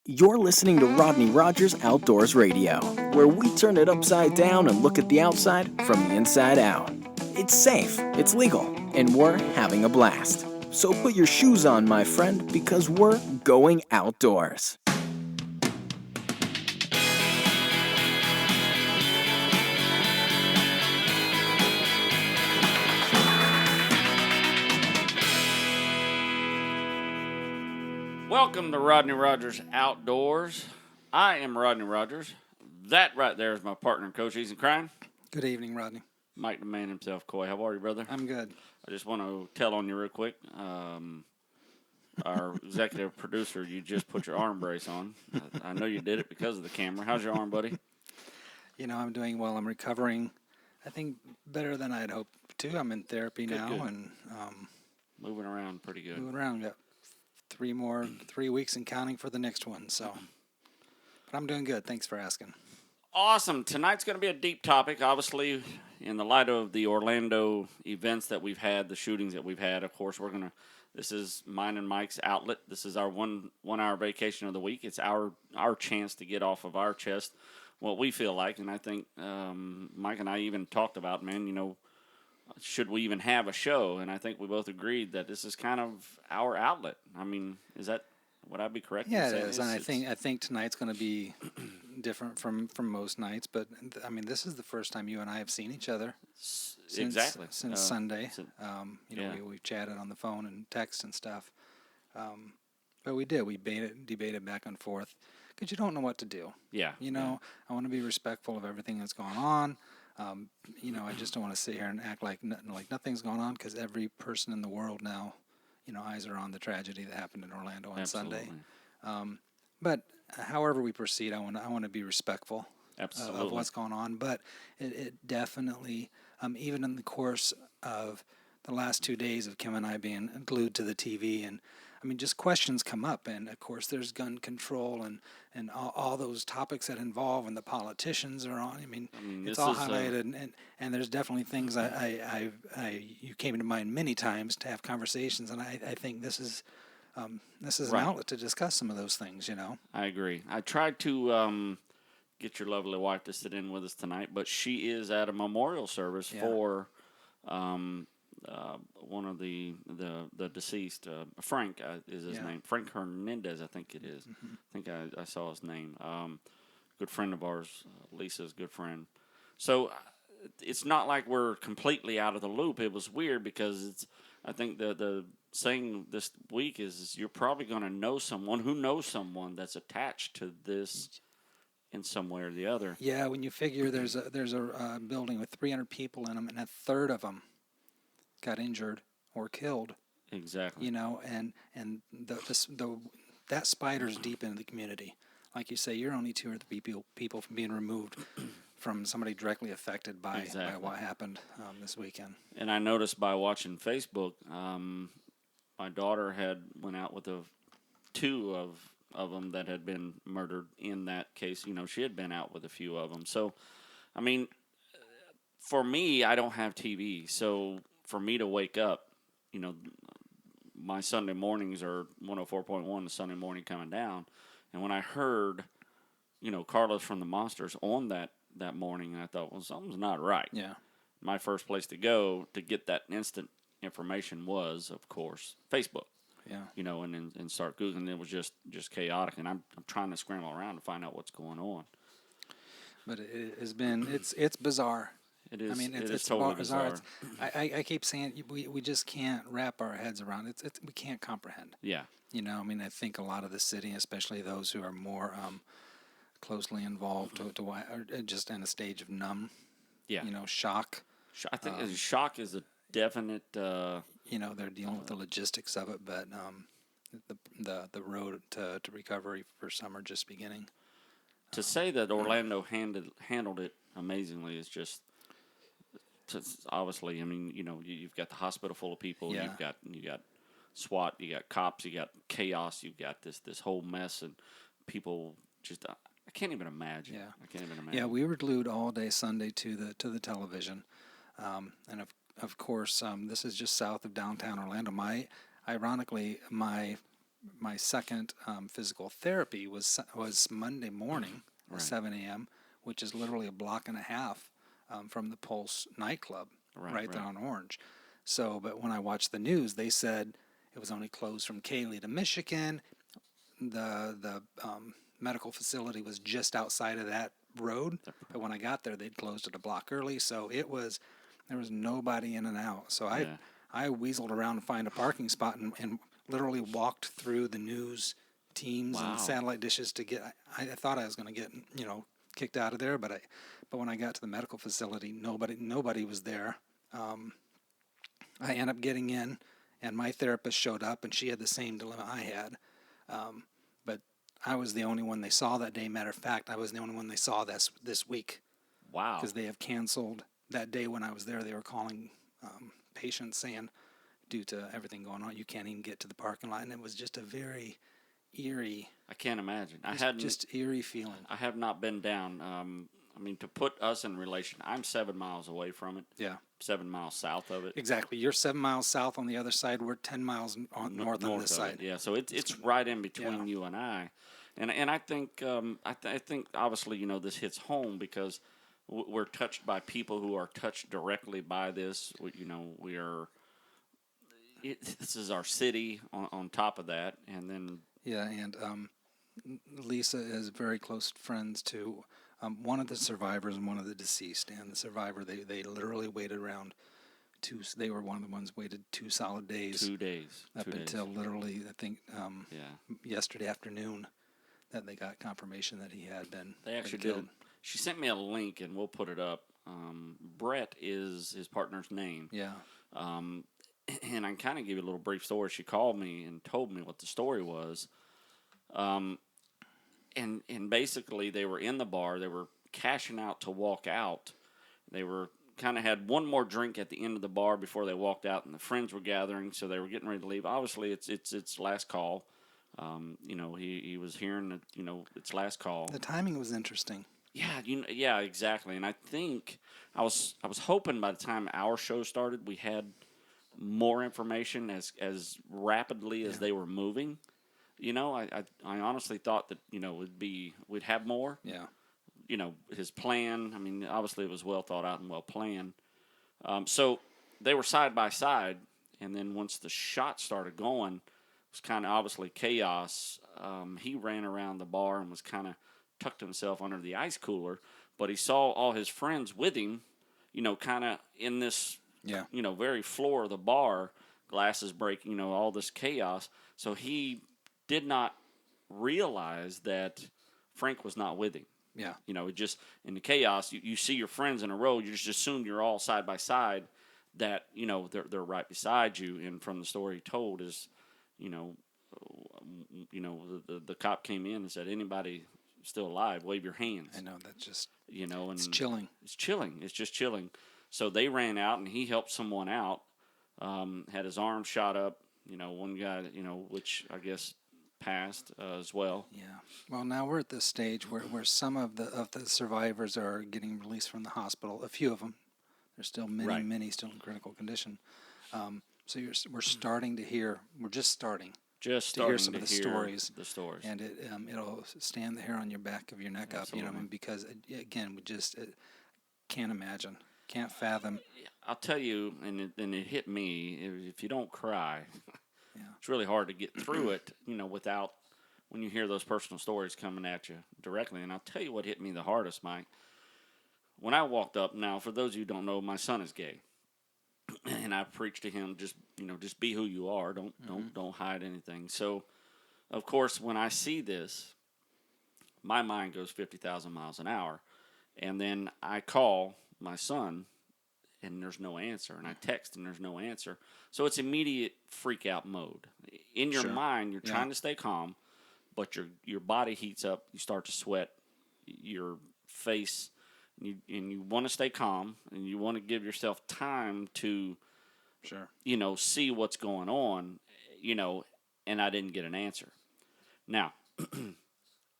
You're listening to Rodney Rogers Outdoors Radio, where we turn it upside down and look at the outside from the inside out. It's safe, it's legal, and we're having a blast. So put your shoes on, my friend, because we're going outdoors. Welcome to Rodney Rogers Outdoors. I am Rodney Rogers. That right there is my partner and coach, Ethan Crine. Good evening, Rodney. Mike the man himself, Coy. How are you, brother? I'm good. I just want to tell on you real quick. Our executive producer, you just put your arm brace on. I know you did it because of the camera. How's your arm, buddy? You know, I'm doing well. I'm recovering, I think, better than I'd hoped to. I'm in therapy now good. and Moving around pretty good. moving around. Got 3 weeks and counting for the next one. So, but I'm doing good. Thanks for asking. Awesome. Tonight's going to be a deep topic, obviously, in the light of the Orlando events that we've had, the shootings that we've had. Of course, this is mine and Mike's outlet. This is our one hour vacation of the week. It's our chance to get off of our chest what we feel like. And I think Mike and I even talked about, should we even have a show? And I think we both agreed that this is kind of our outlet. I mean, would I be correct? Yeah, it is. And I think tonight's going to be different from most nights. But I mean, this is the first time you and I have seen each other since Sunday. We've chatted on the phone and text and stuff. But we did. We debated back and forth because you don't know what to do. Yeah. I want to be respectful of everything that's going on. I just don't want to sit here and act like nothing's going on because every person in the world now, eyes are on the tragedy that happened in Orlando on Sunday. But however we proceed, I want to be respectful of what's going on. But it definitely, even in the course of the last 2 days of Kim and I being glued to the TV, and I mean, just questions come up, and of course there's gun control and all those topics that involve, and the politicians are on. I mean it's all highlighted, and there's definitely things you came to mind many times to have conversations, and I think this is an outlet to discuss some of those things. I agree. I tried to get your lovely wife to sit in with us tonight, but she is at a memorial service for one of the deceased, Frank is his name. Frank Hernandez, I think it is. Mm-hmm. I think I saw his name. Good friend of ours, Lisa's good friend. So it's not like we're completely out of the loop. It was weird because I think the saying this week is you're probably going to know someone who knows someone that's attached to this in some way or the other. Yeah, when you figure there's a building with 300 people in them, and a third of them got injured or killed. Exactly. And that spider's deep into the community. Like you say, you're only 2 or 3 people from being removed from somebody directly affected by what happened this weekend. And I noticed by watching Facebook, my daughter had went out with 2 of them that had been murdered in that case. She had been out with a few of them. So, I mean, for me, I don't have TV, so for me to wake up, my Sunday mornings are 104.1, the Sunday morning coming down. And when I heard, Carlos from the Monsters on that morning, I thought, well, something's not right. Yeah. My first place to go to get that instant information was, of course, Facebook. Yeah. And start Googling. It was just chaotic. And I'm trying to scramble around to find out what's going on. But it has been, it's bizarre. It is. I mean, it's totally bizarre. I keep saying we just can't wrap our heads around it. We can't comprehend. Yeah. I think a lot of the city, especially those who are more closely involved, are just in a stage of numb. Yeah. Shock. I think shock is a definite. They're dealing with the logistics of it, but the road to recovery for some are just beginning. To say that Orlando handled it amazingly is just. Obviously, I mean, you've got the hospital full of people. Yeah. You got SWAT. You got cops. You got chaos. You've got this whole mess, and people just. I can't even imagine. Yeah. I can't even imagine. Yeah, we were glued all day Sunday to the television, and of course, this is just south of downtown Orlando. Ironically, my my second physical therapy was Monday morning at 7 a.m., which is literally a block and a half from the Pulse nightclub right there on Orange. So, but when I watched the news, they said it was only closed from Caylee to Michigan. The medical facility was just outside of that road, but when I got there, they'd closed it a block early, so there was nobody in and out. So I weaseled around to find a parking spot and literally walked through the news teams and satellite dishes to get. I thought I was going to get kicked out of there, but when I got to the medical facility, nobody was there. I ended up getting in, and my therapist showed up, and she had the same dilemma I had. But I was the only one they saw that day. Matter of fact, I was the only one they saw this week. Wow. Because they have canceled that day when I was there. They were calling patients saying, due to everything going on, you can't even get to the parking lot. And it was just a very eerie. I can't imagine. Just eerie feeling. I have not been down. I mean, to put us in relation, I'm 7 miles away from it. Yeah. 7 miles south of it. Exactly. You're 7 miles south on the other side. We're 10 miles north on this side. Yeah. So it's right in between you and I, and I think I think obviously this hits home because we're touched by people who are touched directly by this. We are. This is our city on top of that, and then and Lisa is very close friends to one of the survivors and one of the deceased. And the survivor, they literally waited around they were one of the ones waited 2 solid days. 2 days. Up until literally, I think, yesterday afternoon that they got confirmation that he had been They actually killed. did. She sent me a link, and we'll put it up. Brett is his partner's name. Yeah. And I can kind of give you a little brief story. She called me and told me what the story was. And basically, they were in the bar. They were cashing out to walk out. They were kind of had one more drink at the end of the bar before they walked out, and the friends were gathering, so they were getting ready to leave. Obviously, it's last call. He was hearing that it's last call. The timing was interesting. Yeah, exactly. And I think I was hoping by the time our show started, we had more information as rapidly as they were moving. I honestly thought that we'd have more. Yeah. His plan. I mean, obviously it was well thought out and well planned. So they were side by side, and then once the shot started going, it was kind of obviously chaos. He ran around the bar and was kind of tucked himself under the ice cooler, but he saw all his friends with him, kind of in this, very floor of the bar, glasses breaking, all this chaos. So he did not realize that Frank was not with him. Yeah. It just in the chaos, you see your friends in a row, you just assume you're all side by side, that they're right beside you. And from the story he told is, the cop came in and said, anybody still alive, wave your hands. I know, that's just and it's chilling. It's chilling. It's just chilling. So they ran out and he helped someone out. Had his arm shot up. One guy, which I guess passed as well. Yeah. Well, now we're at this stage where some of the survivors are getting released from the hospital. A few of them. There's still many still in critical condition. So we're starting to hear. We're just starting. to hear some of the stories. And it'll stand the hair on your back of your neck Absolutely. up. Because again, we just can't imagine, can't fathom. I'll tell you, and it hit me. If you don't cry. It's really hard to get through it, without when you hear those personal stories coming at you directly. And I'll tell you what hit me the hardest, Mike. When I walked up, now for those of you who don't know, my son is gay, and I preached to him just be who you are. Don't hide anything. So, of course, when I see this, my mind goes 50,000 miles an hour, and then I call my son. And there's no answer. And I text, and there's no answer. So it's immediate freak out mode. In your mind, you're trying to stay calm, but your body heats up. You start to sweat. Your face, and you want to stay calm, and you want to give yourself time to, see what's going on, and I didn't get an answer. Now,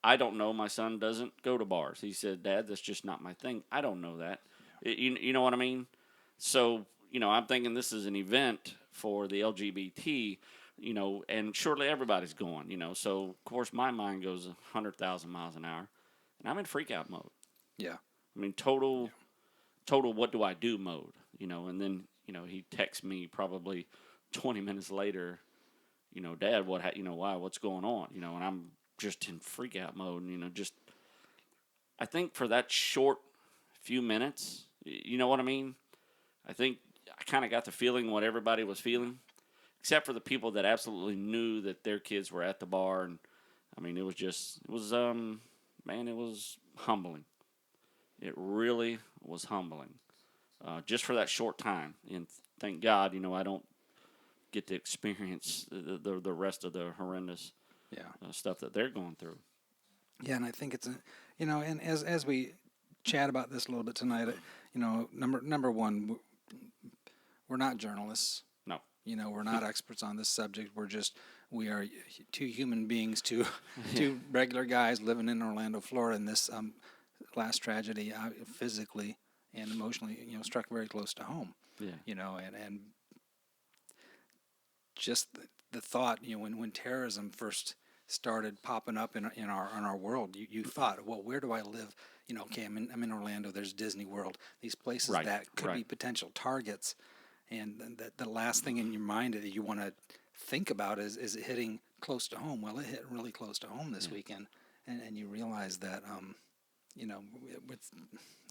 I don't know. My son doesn't go to bars. He said, Dad, that's just not my thing. I don't know that. You know what I mean? So, I'm thinking this is an event for the LGBT. and surely everybody's going. So of course my mind goes 100,000 miles an hour, and I'm in freak out mode. Yeah. I mean, total what do I do mode, and then, he texts me probably 20 minutes later, Dad, why, what's going on, and I'm just in freak out mode, and, just, I think for that short few minutes, you know what I mean? I think I kind of got the feeling what everybody was feeling, except for the people that absolutely knew that their kids were at the bar. And I mean, it was humbling. It really was humbling, just for that short time. And thank God, I don't get to experience the rest of the horrendous stuff that they're going through. Yeah, and I think it's and as we chat about this a little bit tonight, number one, we're not journalists. No. We're not experts on this subject. We are two human beings, two regular guys living in Orlando, Florida, and this last tragedy physically and emotionally, struck very close to home. Yeah. And just the thought, when terrorism first started popping up in our world, you thought, well, where do I live? Okay, I'm in Orlando. There's Disney World. These places that could be potential targets, and the last thing in your mind that you want to think about is it hitting close to home? Well, it hit really close to home this weekend, and you realize that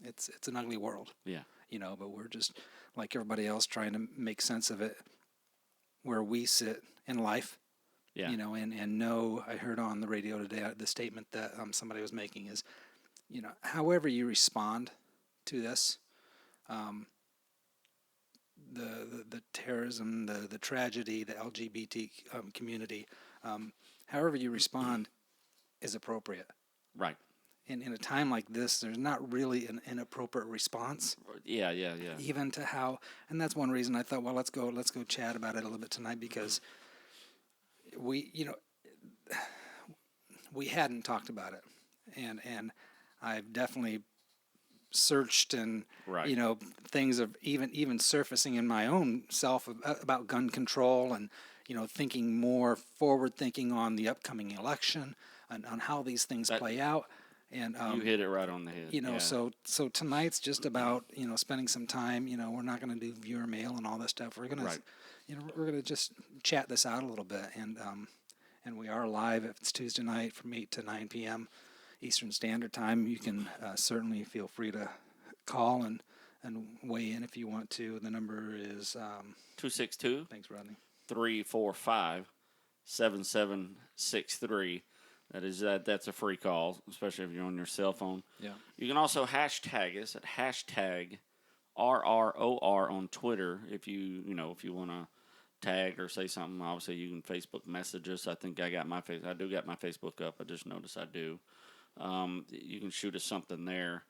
it's an ugly world. Yeah. But we're just like everybody else trying to make sense of it where we sit in life. Yeah. And know, I heard on the radio today the statement that somebody was making is, however you respond to this, the terrorism, the tragedy, the LGBT community, however you respond is appropriate. Right. And in a time like this, there's not really an inappropriate response. Yeah. Even to how, and that's one reason I thought, well, let's go chat about it a little bit tonight, because we hadn't talked about it, and I've definitely searched, and things of even surfacing in my own self about gun control, and thinking more forward thinking on the upcoming election and on how these things play out. And you hit it right on the head. So tonight's just about spending some time. We're not going to do viewer mail and all this stuff. We're gonna we're gonna just chat this out a little bit, and we are live. If it's Tuesday night from 8 to 9 p.m. Eastern Standard Time, you can certainly feel free to call and weigh in if you want to. The number is 262. Thanks, Rodney. 345-7763. That's a free call, especially if you're on your cell phone. Yeah. You can also hashtag us at hashtag RROR on Twitter if you want to tag or say something. Obviously, you can Facebook message us. I think I do got my Facebook up. I just noticed I do. You can shoot us something there.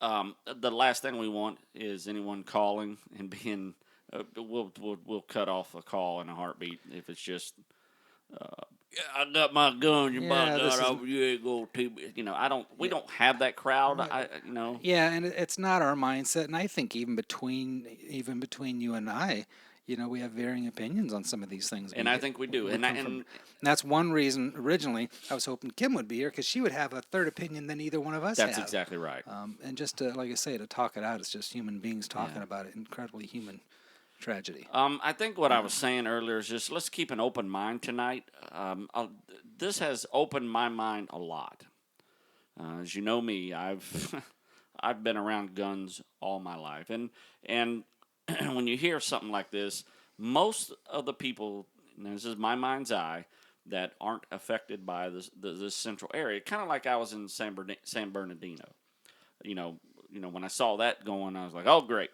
The last thing we want is anyone calling and being. We'll cut off a call in a heartbeat if it's just. I got my gun. You ain't gonna take me. We don't have that crowd. Right. Yeah, and it's not our mindset. And I think even between you and I, we have varying opinions on some of these things. And I think we do. And that's one reason. Originally, I was hoping Kim would be here because she would have a third opinion than either one of us. That's exactly right. And just to, like I say, to talk it out, it's just human beings talking about it. Incredibly human tragedy. I think what I was saying earlier is just let's keep an open mind tonight. This has opened my mind a lot. As you know me, I've been around guns all my life, and when you hear something like this, most of the people, and this is my mind's eye, that aren't affected by this central area, kind of like I was in San Bernardino. When I saw that going, I was like, oh great,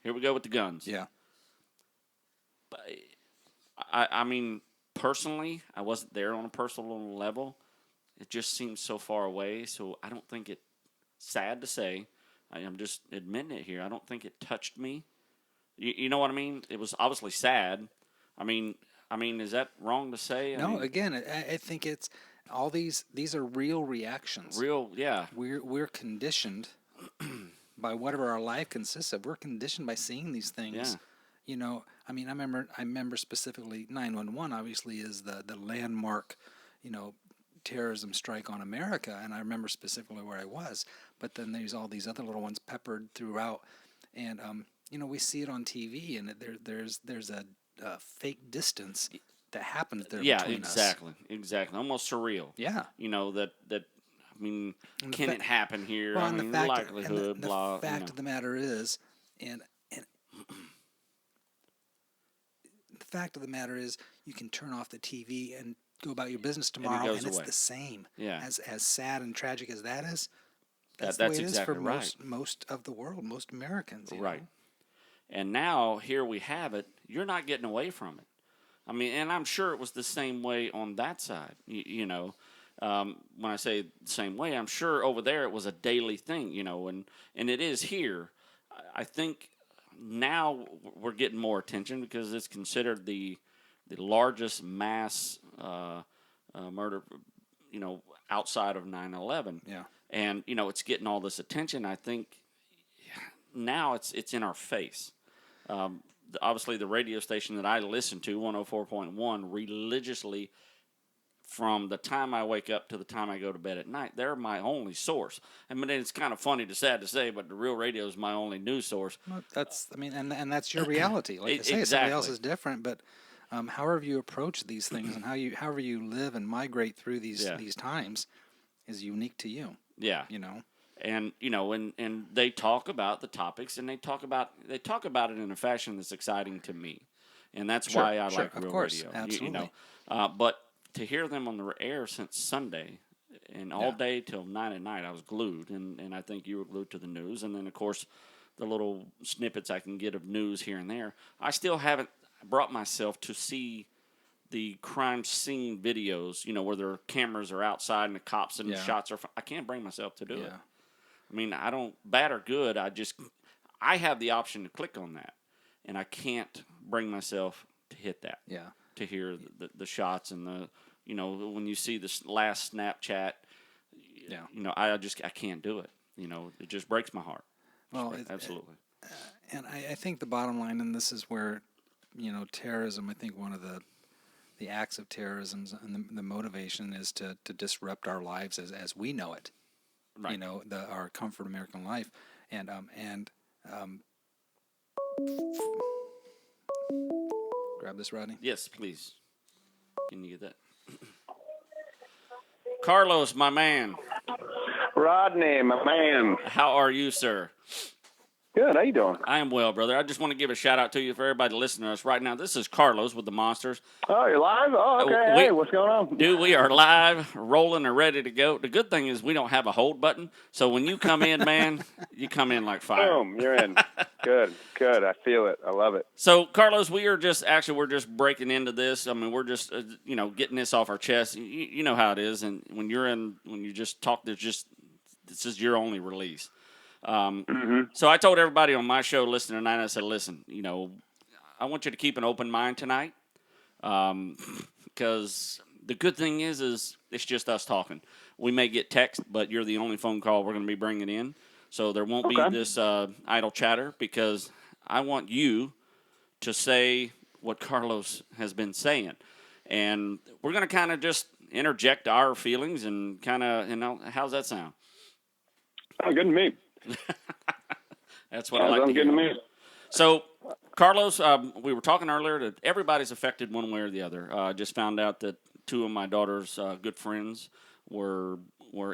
here we go with the guns. Yeah. But I mean, personally, I wasn't there on a personal level. It just seems so far away, so I don't think it, sad to say, I'm just admitting it here, I don't think it touched me. You know what I mean? It was obviously sad. I mean, is that wrong to say? No, again, I think it's all these are real reactions. Real, yeah. We're conditioned by whatever our life consists of. We're conditioned by seeing these things, You know, I mean, I remember specifically 911. Obviously, is the landmark, you know, terrorism strike on America, and I remember specifically where I was. But then there's all these other little ones peppered throughout, and you know, we see it on TV, and there's a fake distance that happens there between us. Exactly. Almost surreal. Yeah. You know that. I mean, And the can fa- it happen here? Well, I and mean, the fact, likelihood, and the blah. fact of the matter is, and the fact of the matter is, you can turn off the TV and go about your business tomorrow, and it's away. The same. Yeah. As sad and tragic as that is, that's That's the way it exactly is for right. most of the world, most Americans. You Right. know? And now here we have it. You're not getting away from it. I mean, and I'm sure it was the same way on that side. You know, when I say the same way, I'm sure over there it was a daily thing. You know, and it is here. I think now we're getting more attention because it's considered the largest mass murder. You know, outside of 9/11. Yeah. And you know, it's getting all this attention. I think now it's in our face. Obviously, the radio station that I listen to, 104.1, religiously from the time I wake up to the time I go to bed at night, they're my only source. I mean, it's kind of funny sad to say, but the real radio is my only news source. Well, and that's your reality. Like I say, Exactly. somebody else is different, but however you approach these things and however you live and migrate through these times is unique to you. Yeah. You know. And you know, and they talk about the topics, and they talk about it in a fashion that's exciting to me, and that's why I like real radio. Absolutely. You know, but to hear them on the air since Sunday, and all day till 9 at night, I was glued, and I think you were glued to the news, and then of course, the little snippets I can get of news here and there. I still haven't brought myself to see the crime scene videos, you know, where their cameras are outside and the cops and the shots are. I can't bring myself to do it. I mean, I don't, bad or good, I have the option to click on that, and I can't bring myself to hit that. Yeah. To hear the shots and you know, when you see this last Snapchat, you know, I can't do it. You know, it just breaks my heart. Well, absolutely. And I think the bottom line, and this is where, you know, terrorism, I think one of the acts of terrorism and the motivation is to disrupt our lives as we know it. Right. You know, our comfort American life, and grab this, Rodney. Yes, please. Can you get that? Carlos, my man. Rodney, my man. How are you, sir? Good. How you doing? I am well, brother. I just want to give a shout out to you for everybody listening to us right now. This is Carlos with the Monsters. Oh, you're live? Oh, okay. Hey, what's going on? Dude, we are live, rolling, and ready to go. The good thing is we don't have a hold button, so when you come in, man, you come in like fire. Boom, you're in. Good. I feel it. I love it. So, Carlos, we're just breaking into this. I mean, we're just, you know, getting this off our chest. You know how it is, and when you just talk, this is your only release. So I told everybody on my show listening tonight, I said, listen, you know, I want you to keep an open mind tonight, because the good thing is it's just us talking. We may get text, but you're the only phone call we're going to be bringing in. So there won't be this idle chatter, because I want you to say what Carlos has been saying. And we're going to kind of just interject our feelings and kind of, you know, how's that sound? Oh, good to me. That's what I like to hear. Good to me. So, Carlos, we were talking earlier that everybody's affected one way or the other. I just found out that two of my daughter's good friends were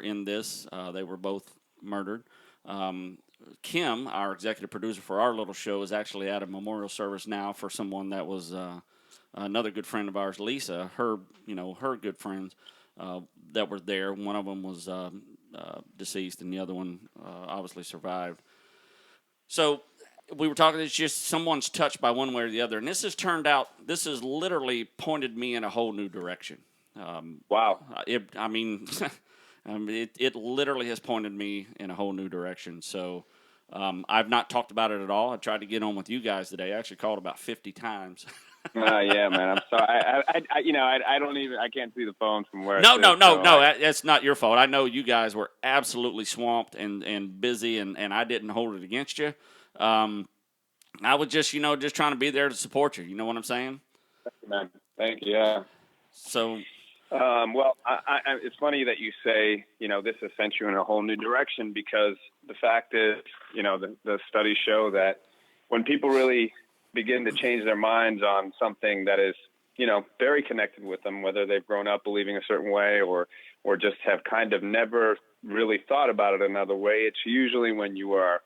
in this. They were both murdered. Kim, our executive producer for our little show, is actually at a memorial service now for someone that was another good friend of ours, Lisa. Her good friends that were there. One of them was deceased, and the other one obviously survived. So we were talking, it's just someone's touched by one way or the other. And this has literally pointed me in a whole new direction. Wow. It literally has pointed me in a whole new direction. So I've not talked about it at all. I tried to get on with you guys today. I actually called about 50 times. Yeah, man. I'm sorry. I don't even. I can't see the phone from where. No. That's not your fault. I know you guys were absolutely swamped and busy, and I didn't hold it against you. I was just trying to be there to support you. You know what I'm saying? Thank you, man. Thank you. Yeah. So, Well, it's funny that you say, this has sent you in a whole new direction, because the fact is, the studies show that when people really begin to change their minds on something that is, very connected with them, whether they've grown up believing a certain way or just have kind of never really thought about it another way, it's usually when you are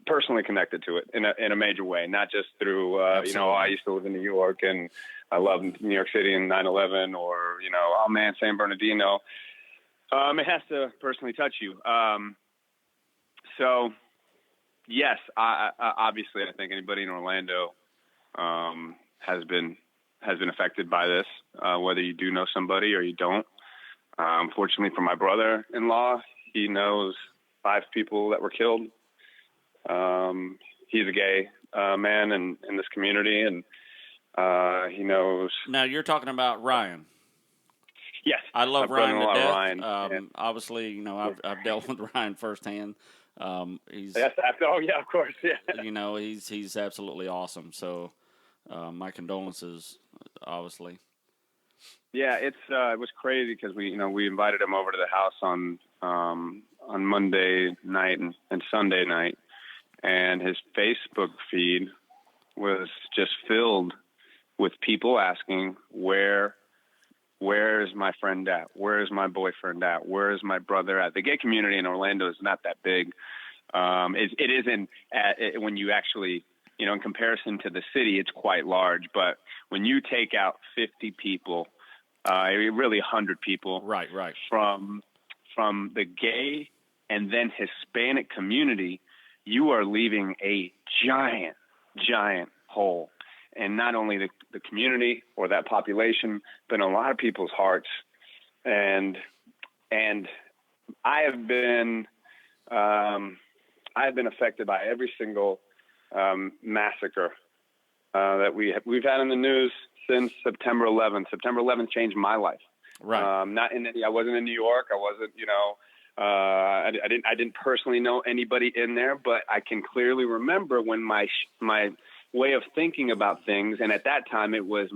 personally connected to it in a major way, not just through, I used to live in New York and I love New York City and 9/11, or, oh man, San Bernardino. It has to personally touch you. So yes, I obviously I think anybody in Orlando has been affected by this, whether you do know somebody or you don't. Fortunately for my brother-in-law, he knows 5 people that were killed. He's a gay man in this community, and he knows. now you're talking about Ryan. Yes, I love my Ryan to brother-in-law, death. Ryan. Obviously, I've dealt with Ryan firsthand. He's, Yes, oh yeah, of course, yeah. he's absolutely awesome. So, my condolences, obviously. Yeah, it was crazy because we invited him over to the house on Monday night and Sunday night, and his Facebook feed was just filled with people asking, where is my friend at? Where is my boyfriend at? Where is my brother at? The gay community in Orlando is not that big. It isn't when you actually, in comparison to the city, it's quite large. But when you take out 50 people, really 100 people, Right. from the gay and then Hispanic community, you are leaving a giant hole. And not only the community or that population, but in a lot of people's hearts. And I have been affected by every single massacre that we've had in the news since September 11th. September 11th changed my life. Right. I wasn't in New York. I wasn't, I didn't personally know anybody in there, but I can clearly remember when my way of thinking about things. And at that time it was,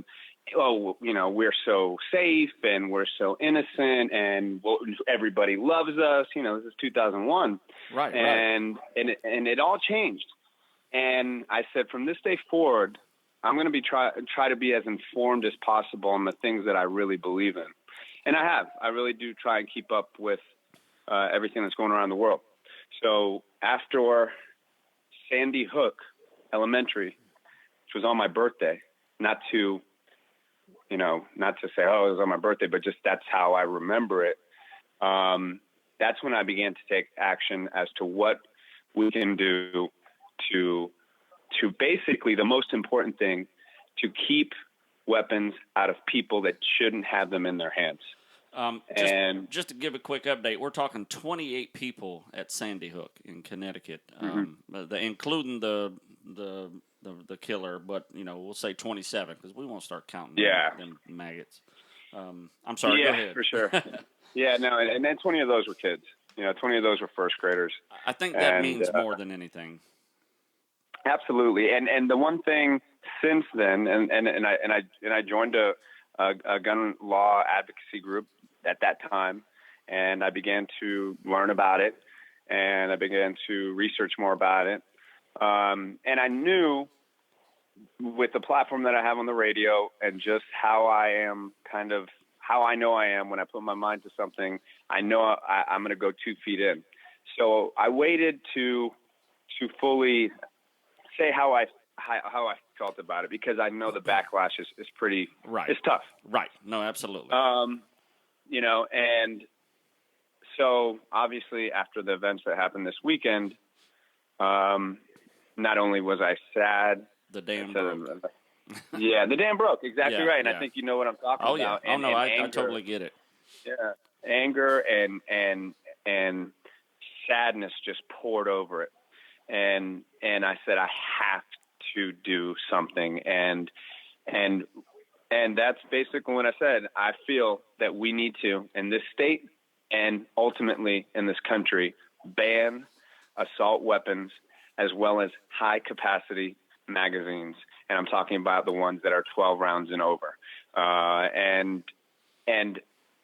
we're so safe and we're so innocent and everybody loves us. This is 2001. Right. And it all changed. And I said, from this day forward, I'm going to try to be as informed as possible on the things that I really believe in. And I really do try and keep up with everything that's going around the world. So after Sandy Hook Elementary, which was on my birthday, not to say, oh, it was on my birthday, but just that's how I remember it. That's when I began to take action as to what we can do to basically the most important thing, to keep weapons out of people that shouldn't have them in their hands. Just to give a quick update, we're talking 28 people at Sandy Hook in Connecticut, including the killer, but we'll say 27 because we won't start counting them maggots. I'm sorry. Yeah, go ahead. For sure. Yeah, no, and then 20 of those were kids. 20 of those were first graders. I think that means more than anything. Absolutely, and the one thing since then, and I joined a gun law advocacy group at that time, and I began to learn about it, and I began to research more about it, and I knew with the platform that I have on the radio and just how I am, kind of how I know I am when I put my mind to something, I know I'm going to go 2 feet in. So I waited to fully say how I felt about it, because I know the backlash is pretty, it's tough. Right. No, absolutely. And so obviously after the events that happened this weekend, not only was I sad, the dam broke. Yeah, the dam broke. Exactly right. And yeah. I think you know what I'm talking about. Yeah. I totally get it. Yeah. Anger and sadness just poured over it. And I said, I have to do something. And that's basically when I said, I feel that we need to, in this state and ultimately in this country, ban assault weapons as well as high-capacity magazines. And I'm talking about the ones that are 12 rounds and over. And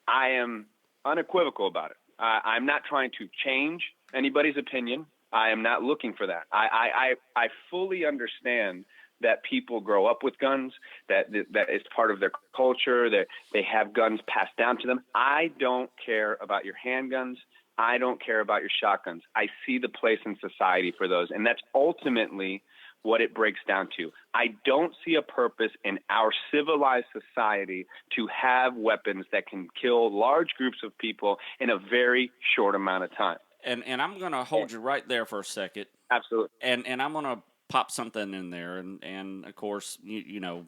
I am unequivocal about it. I'm not trying to change anybody's opinion. I am not looking for that. I fully understand that people grow up with guns, that it's part of their culture, that they have guns passed down to them. I don't care about your handguns. I don't care about your shotguns. I see the place in society for those, and that's ultimately what it breaks down to. I don't see a purpose in our civilized society to have weapons that can kill large groups of people in a very short amount of time. And I'm going to hold you right there for a second. Absolutely. And I'm going to pop something in there. And of course, you know,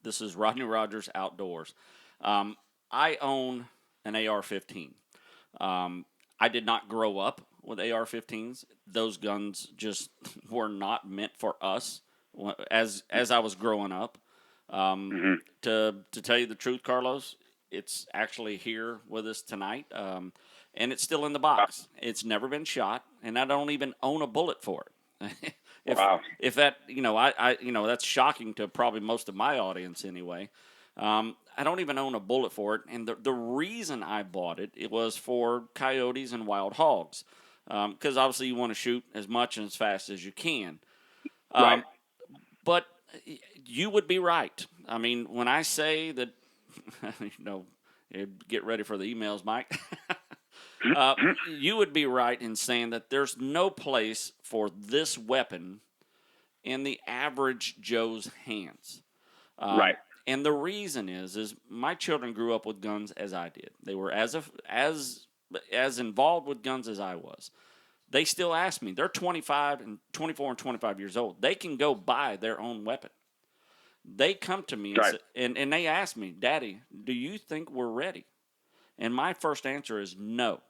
this is Rodney Rogers Outdoors. I own an AR-15. I did not grow up with AR-15s. Those guns just were not meant for us as I was growing up. To tell you the truth, Carlos, it's actually here with us tonight, and it's still in the box. It's never been shot, and I don't even own a bullet for it. If that, you know, I you know, that's shocking to probably most of my audience anyway. I don't even own a bullet for it, and the reason I bought it, it was for coyotes and wild hogs, because obviously you want to shoot as much and as fast as you can. Right. But you would be right. I mean, when I say that, you know, get ready for the emails, Mike. You would be right in saying that there's no place for this weapon in the average Joe's hands. Right. And the reason is my children grew up with guns as I did. They were as involved with guns as I was. They still ask me. They're 24 and 25 years old. They can go buy their own weapon. They come to me and they ask me, Daddy, do you think we're ready? And my first answer is no.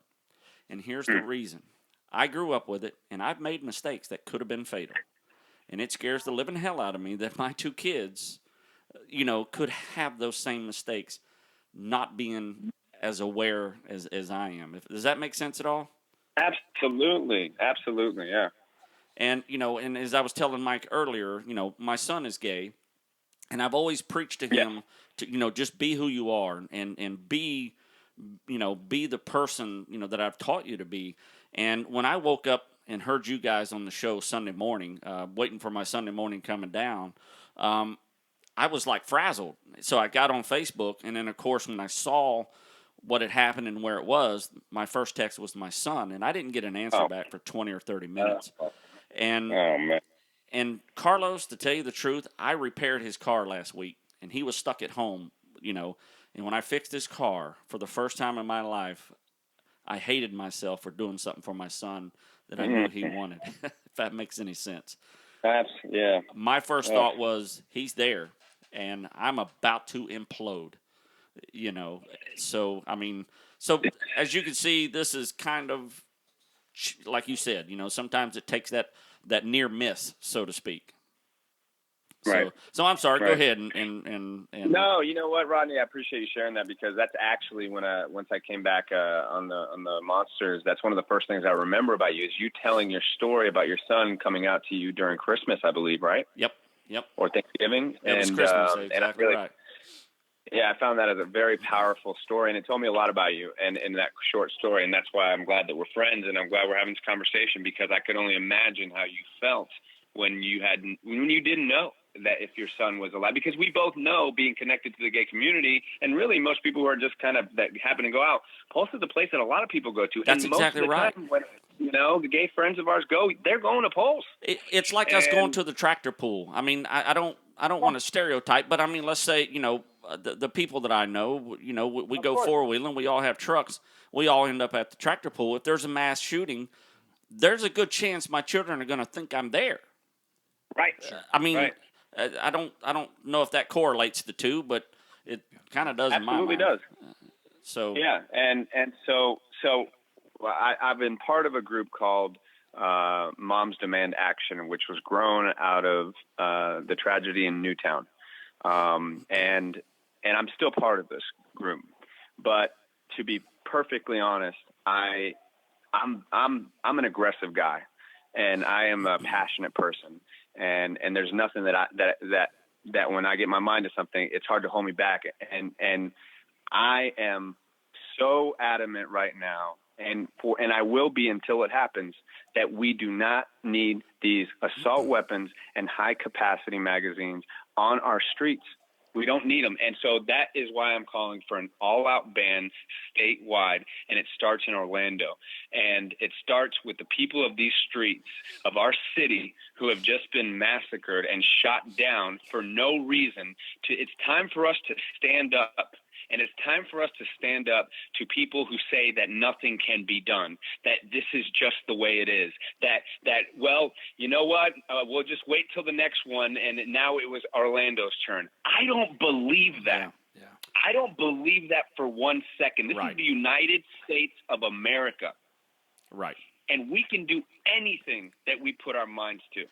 And here's the reason. I grew up with it, and I've made mistakes that could have been fatal. And it scares the living hell out of me that my two kids, you know, could have those same mistakes, not being as aware as I am. Does that make sense at all? Absolutely, yeah. And, you know, and as I was telling Mike earlier, you know, my son is gay, and I've always preached to him to, you know, just be who you are and be, you know, be the person, you know, that I've taught you to be. And when I woke up and heard you guys on the show Sunday morning, waiting for my Sunday morning coming down, I was like frazzled. So I got on Facebook, and then, of course, when I saw what had happened and where it was, my first text was my son, and I didn't get an answer back for 20 or 30 minutes. And Carlos, to tell you the truth, I repaired his car last week, and he was stuck at home, you know. And when I fixed his car for the first time in my life, I hated myself for doing something for my son that I knew he wanted, if that makes any sense. Yeah. My first thought was, he's there, and I'm about to implode, you know. So, I mean, as you can see, this is kind of, like you said, you know, sometimes it takes that near miss, so to speak. Right. So I'm sorry. Right. Go ahead and. No, you know what, Rodney? I appreciate you sharing that, because that's actually when once I came back on the Monsters, that's one of the first things I remember about you is you telling your story about your son coming out to you during Christmas, I believe, right? Yep. Or Thanksgiving. It was Christmas, exactly right. Yeah, I found that as a very powerful story, and it told me a lot about you and in that short story, and that's why I'm glad that we're friends, and I'm glad we're having this conversation, because I could only imagine how you felt when you didn't know that if your son was alive, because we both know, being connected to the gay community, and really most people who are just kind of that happen to go out, Pulse is the place that a lot of people go to. That's and exactly most of the right. time when, you know, the gay friends of ours go, they're going to Pulse. It's like us going to the tractor pool. I mean, I don't want to stereotype, but I mean, let's say, you know, the people that I know, you know, we go four-wheeling, we all have trucks, we all end up at the tractor pool. If there's a mass shooting, there's a good chance my children are going to think I'm there. Right. I mean, I don't know if that correlates the two, but it kind of does in my mind. Absolutely does. So yeah, and so I've been part of a group called Moms Demand Action, which was grown out of the tragedy in Newtown, and I'm still part of this group. But to be perfectly honest, I'm an aggressive guy. and I am a passionate person, and there's nothing that when I get my mind to something, it's hard to hold me back. And I am so adamant right now, and I will be until it happens, that we do not need these assault weapons and high capacity magazines on our streets. We don't need them. And so that is why I'm calling for an all-out ban statewide, and it starts in Orlando. And it starts with the people of these streets, of our city, who have just been massacred and shot down for no reason. It's time for us to stand up. And it's time for us to stand up to people who say that nothing can be done, that this is just the way it is, that well, you know what, we'll just wait till the next one, and now it was Orlando's turn. I don't believe that. Yeah. I don't believe that for 1 second. This Right. is the United States of America. Right. And we can do anything that we put our minds to.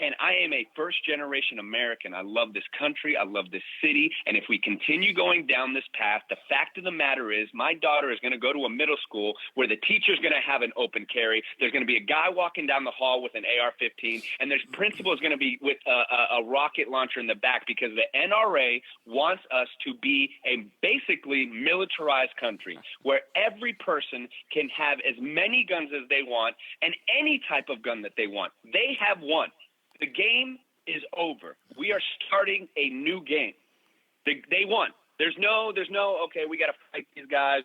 And I am a first-generation American. I love this country. I love this city. And if we continue going down this path, the fact of the matter is my daughter is going to go to a middle school where the teacher's going to have an open carry. There's going to be a guy walking down the hall with an AR-15, and there's principal is going to be with a rocket launcher in the back, because the NRA wants us to be a basically militarized country where every person can have as many guns as they want and any type of gun that they want. They have one. The game is over. We are starting a new game. They won. There's no, okay, we got to fight these guys.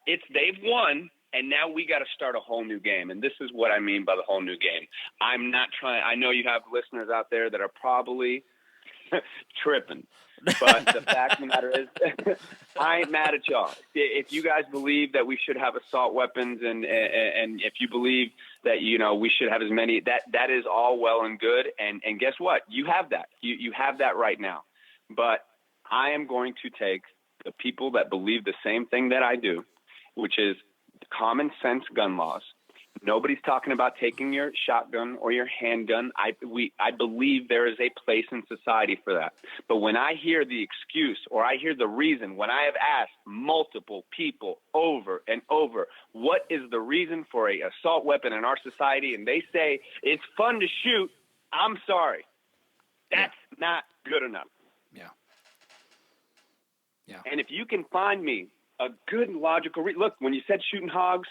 They've won, and now we got to start a whole new game. And this is what I mean by the whole new game. I'm not trying, I know you have listeners out there that are probably tripping. But the fact of the matter is, I ain't mad at y'all. If you guys believe that we should have assault weapons, and if you believe that, you know, we should have as many, that is all well and good. And guess what? You have that. You have that right now. But I am going to take the people that believe the same thing that I do, which is common sense gun laws. Nobody's talking about taking your shotgun or your handgun. I believe there is a place in society for that. But when I hear the excuse, or I hear the reason, when I have asked multiple people over and over, what is the reason for a assault weapon in our society, and they say it's fun to shoot, I'm sorry. That's not good enough. Yeah. Yeah. And if you can find me a good and logical look, when you said shooting hogs,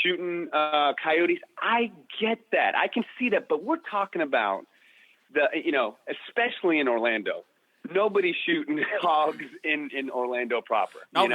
shooting coyotes, I get that. I can see that. But we're talking about especially in Orlando, nobody's shooting hogs in Orlando proper. No.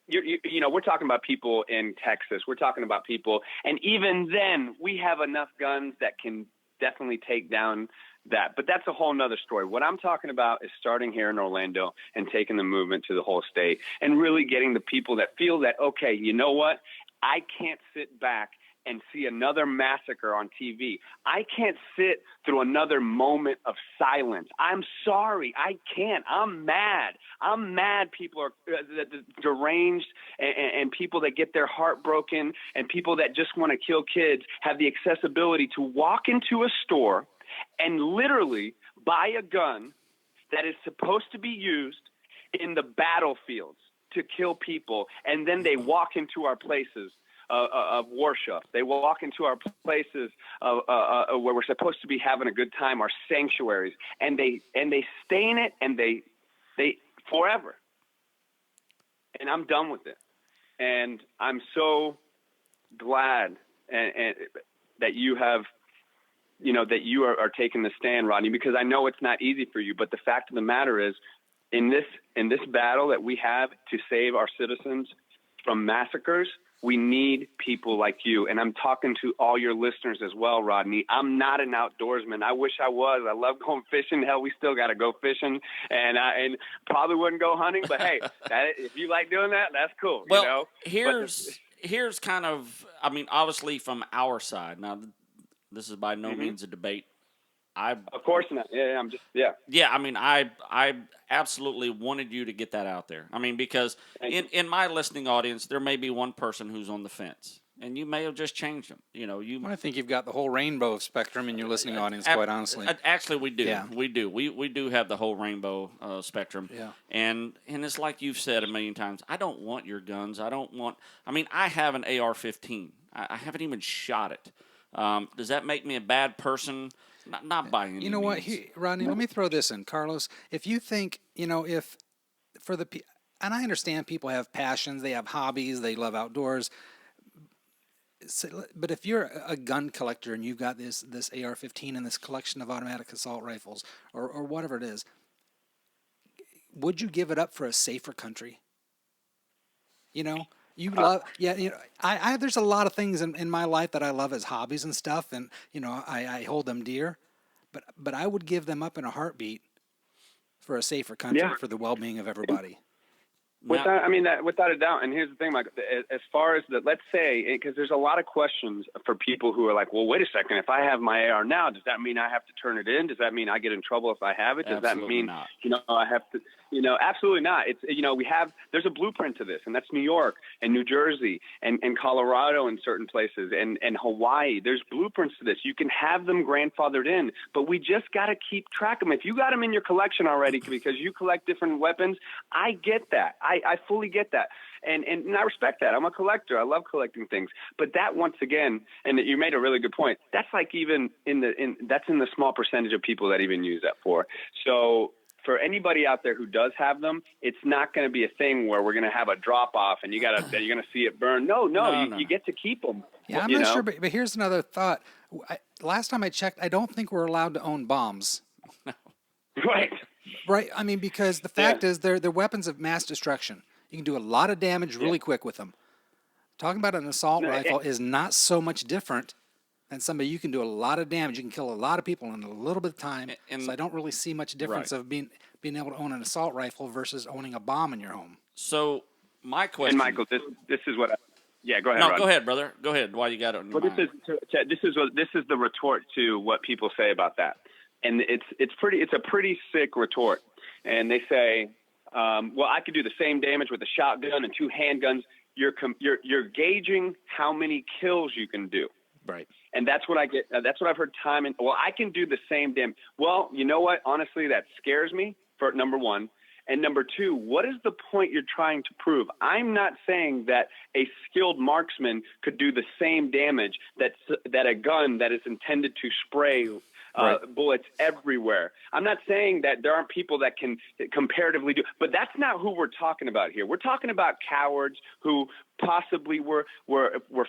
We're talking about people in Texas. We're talking about people. And even then, we have enough guns that can definitely take down that. But that's a whole nother story. What I'm talking about is starting here in Orlando and taking the movement to the whole state, and really getting the people that feel that, okay, you know what? I can't sit back and see another massacre on TV. I can't sit through another moment of silence. I'm sorry. I can't. I'm mad. People are deranged, and people that get their heart broken, and people that just want to kill kids have the accessibility to walk into a store and literally buy a gun that is supposed to be used in the battlefields to kill people, and then they walk into our places of worship. They walk into our places where we're supposed to be having a good time, our sanctuaries, and they stay in it, and they forever. And I'm done with it. And I'm so glad and that you have, that you are taking the stand, Rodney, because I know it's not easy for you. But the fact of the matter is, in this battle that we have to save our citizens from massacres, we need people like you. And I'm talking to all your listeners as well, Rodney. I'm not an outdoorsman. I wish I was. I love going fishing. Hell, we still got to go fishing. And probably wouldn't go hunting. But, hey, if you like doing that, that's cool. Well, here's kind of, obviously from our side. Now, this is by no means a debate. Of course not. Yeah, I absolutely wanted you to get that out there. Because in my listening audience, there may be one person who's on the fence. and you may have just changed them. I think you've got the whole rainbow of spectrum in your listening audience, quite honestly. Actually, we do. Yeah. We do. We do have the whole rainbow spectrum. Yeah. And it's like you've said a million times. I don't want your guns. I have an AR-15. I haven't even shot it. Does that make me a bad person? Not by any means. You know what, Rodney? Let me throw this in, Carlos. If you think, if for and I understand people have passions, they have hobbies, they love outdoors. But if you're a gun collector and you've got this AR-15 and this collection of automatic assault rifles or whatever it is, would you give it up for a safer country? You love, there's a lot of things in my life that I love as hobbies and stuff, and I hold them dear, but I would give them up in a heartbeat for a safer country, for the well-being of everybody. Without a doubt. And here's the thing, Mike, as far as let's say, because there's a lot of questions for people who are like, well, wait a second, if I have my AR now, does that mean I have to turn it in? Does that mean I get in trouble if I have it? Does Absolutely that mean, not. I have to, absolutely not. It's, there's a blueprint to this, and that's New York and New Jersey and Colorado in certain places and Hawaii. There's blueprints to this. You can have them grandfathered in, but we just got to keep track of them. If you got them in your collection already because you collect different weapons, I get that. I fully get that. And I respect that. I'm a collector. I love collecting things. But that, once again, and you made a really good point, that's like even that's in the small percentage of people that even use that for. So for anybody out there who does have them, it's not going to be a thing where we're going to have a drop off and you're going to see it burn. No, you get to keep them. Yeah, I'm not sure, but here's another thought. Last time I checked, I don't think we're allowed to own bombs. Right. Right. I mean, because the fact is they're weapons of mass destruction. You can do a lot of damage really quick with them. Talking about an assault rifle is not so much different than somebody you can do a lot of damage. You can kill a lot of people in a little bit of time. So I don't really see much difference of being able to own an assault rifle versus owning a bomb in your home. So my question, and Michael, this is what. Go ahead. No, Rod. Go ahead, brother. Go ahead. Why you got it on your mind? This is the retort to what people say about that, and it's a pretty sick retort. And they say, well, I could do the same damage with a shotgun and 2 handguns. You're gauging how many kills you can do. Right. And that's what I get. That's what I've heard time and well, I can do the same damage. Well, you know what? Honestly, that scares me, for number one. And number two, what is the point you're trying to prove? I'm not saying that a skilled marksman could do the same damage that a gun that is intended to spray bullets everywhere. I'm not saying that there aren't people that can comparatively do, but that's not who we're talking about here. We're talking about cowards who possibly were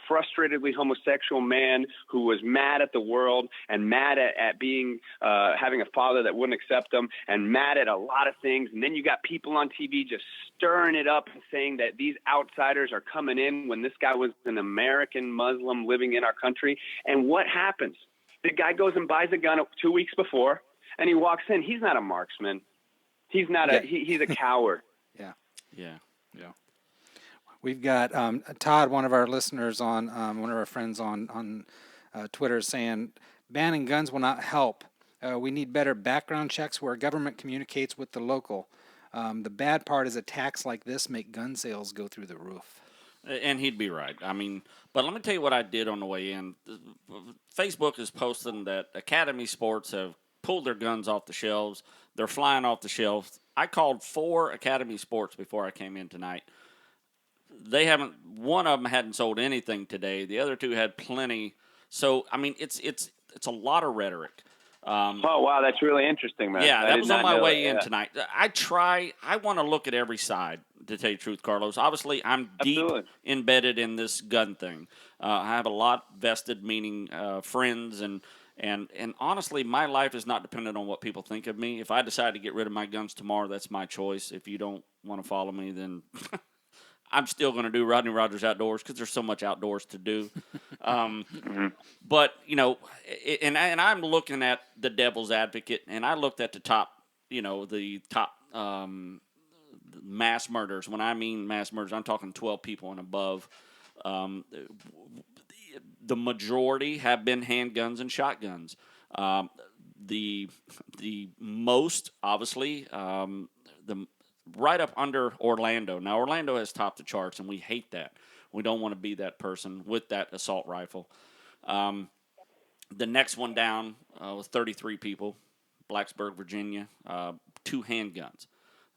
frustratedly homosexual man who was mad at the world and mad at being having a father that wouldn't accept them and mad at a lot of things. And then you got people on TV just stirring it up and saying that these outsiders are coming in when this guy was an American Muslim living in our country. And what happens? The guy goes and buys a gun 2 weeks before, and he walks in. He's not a marksman. He's not he's a coward. Yeah. We've got Todd, one of our listeners one of our friends on Twitter, saying banning guns will not help. We need better background checks where government communicates with the local. The bad part is attacks like this make gun sales go through the roof. And he'd be right. I mean, but let me tell you what I did on the way in. Facebook is posting that Academy Sports have pulled their guns off the shelves. They're flying off the shelves. I called 4 Academy Sports before I came in tonight. One of them hadn't sold anything today. The other 2 had plenty. So, I mean, it's a lot of rhetoric. Oh, wow, that's really interesting, man. Yeah, that was on my way in tonight. I want to look at every side, to tell you the truth, Carlos. Obviously, I'm deep embedded in this gun thing. I have a lot vested, meaning friends, and honestly, my life is not dependent on what people think of me. If I decide to get rid of my guns tomorrow, that's my choice. If you don't want to follow me, then I'm still going to do Rodney Rogers Outdoors because there's so much outdoors to do. But, and I'm looking at the devil's advocate, and I looked at the top mass murders. When I mean mass murders, I'm talking 12 people and above. The majority have been handguns and shotguns. The most, obviously, right up under Orlando. Now, Orlando has topped the charts, and we hate that. We don't want to be that person with that assault rifle. The next one down was 33 people, Blacksburg, Virginia, 2 handguns.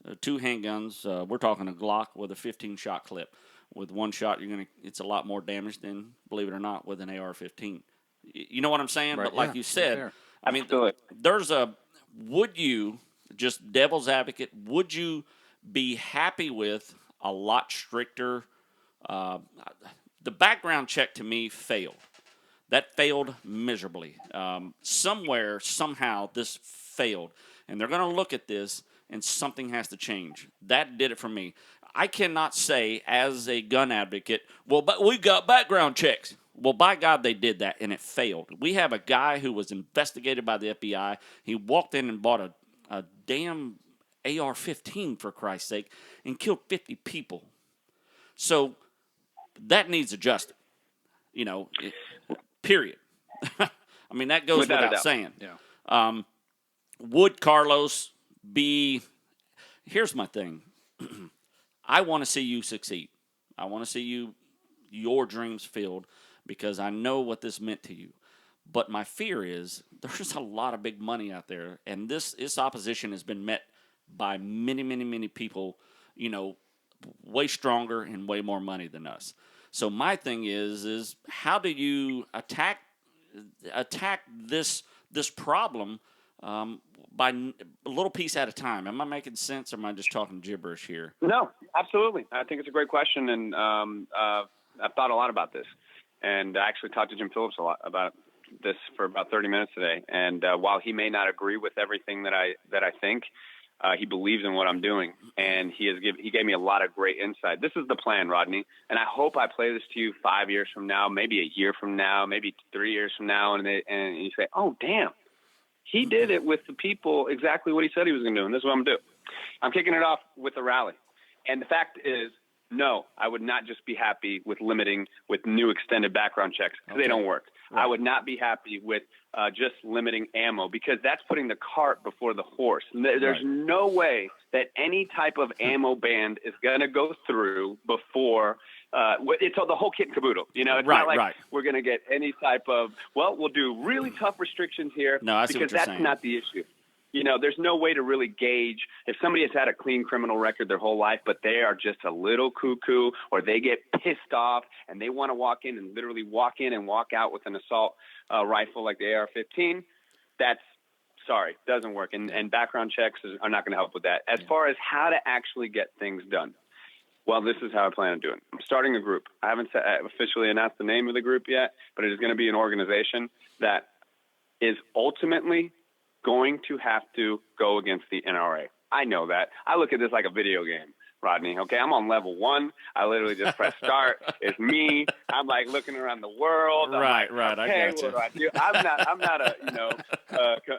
We're talking a Glock with a 15-shot clip. With one shot, it's a lot more damage than, believe it or not, with an AR-15. You know what I'm saying? Right, But like yeah, you said, fair. I mean, would you, just devil's advocate, would you be happy with a lot stricter? The background check to me failed. That failed miserably. Somewhere, somehow, this failed. And they're going to look at this, and something has to change. That did it for me. I cannot say, as a gun advocate, well, but we got background checks. Well, by God, they did that, and it failed. We have a guy who was investigated by the FBI. He walked in and bought a damn AR-15, for Christ's sake, and killed 50 people. So that needs adjusted. Period. I mean, that goes without saying. Yeah. Would Carlos be... Here's my thing. I want to see you succeed. I want to see your dreams filled because I know what this meant to you. But my fear is there's a lot of big money out there, and this opposition has been met by many, many, many people, way stronger and way more money than us. So my thing is how do you attack this problem by a little piece at a time? Am I making sense, or am I just talking gibberish here? No, absolutely. I think it's a great question, and I've thought a lot about this. And I actually talked to Jim Phillips a lot about this for about 30 minutes today. And while he may not agree with everything that I think, he believes in what I'm doing, and he gave me a lot of great insight. This is the plan, Rodney, and I hope I play this to you 5 years from now, maybe a year from now, maybe 3 years from now, and you say, "Oh, damn, he did it with the people exactly what he said he was going to do, and this is what I'm going to do." I'm kicking it off with a rally, and the fact is, no, I would not just be happy with limiting with new extended background checks because they don't work. Right. I would not be happy with just limiting ammo because that's putting the cart before the horse. There's no way that any type of ammo ban is going to go through before it's the whole kit and caboodle. It's not like we're going to get any type of, we'll do really tough restrictions here because that's not the issue. There's no way to really gauge if somebody has had a clean criminal record their whole life, but they are just a little cuckoo, or they get pissed off and they want to walk in and literally walk in and walk out with an assault rifle like the AR-15. Doesn't work. And background checks are not going to help with that. As far as how to actually get things done, well, this is how I plan on doing it. I'm starting a group. I haven't officially announced the name of the group yet, but it is going to be an organization that is ultimately going to have to go against the NRA. I know that. I look at this like a video game, Rodney. Okay, I'm on level 1. I literally just press start. It's me. I'm like looking around the world. Right. Okay, I got you. What do I do?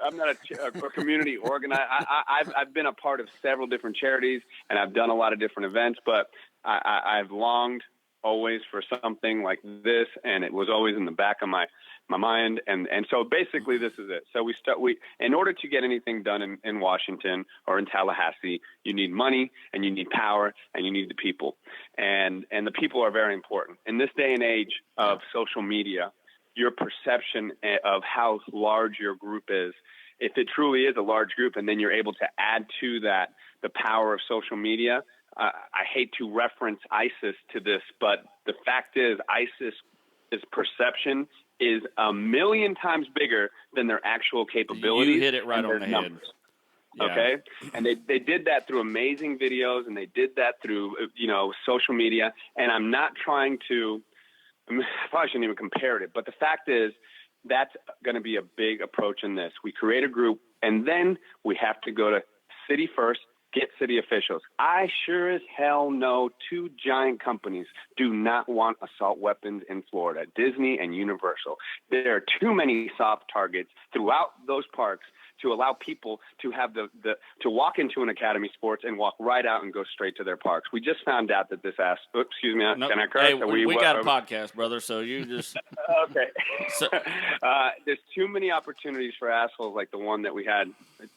I'm not a community organizer. I've been a part of several different charities, and I've done a lot of different events, but I've longed always for something like this, and it was always in the back of my mind, and so basically this is it. So in order to get anything done in Washington or in Tallahassee, you need money and you need power and you need the people, and the people are very important in this day and age of social media. Your perception of how large your group is, if it truly is a large group, and then you're able to add to that the power of social media. I hate to reference ISIS to this, but the fact is ISIS's perception is 1,000,000 times bigger than their actual capabilities. You hit it right on the head. Yeah. Okay, and they did that through amazing videos, and they did that through social media. And I'm not trying to, I probably shouldn't even compare it, but the fact is that's going to be a big approach in this. We create a group, and then we have to go to city first. Get city officials. I sure as hell know 2 giant companies do not want assault weapons in Florida, Disney and Universal. There are too many soft targets throughout those parks to allow people to have to walk into an Academy Sports and walk right out and go straight to their parks. We just found out that this excuse me, no, can I curse? Hey, we got a podcast, brother, so you just... Okay. There's too many opportunities for assholes like the one that we had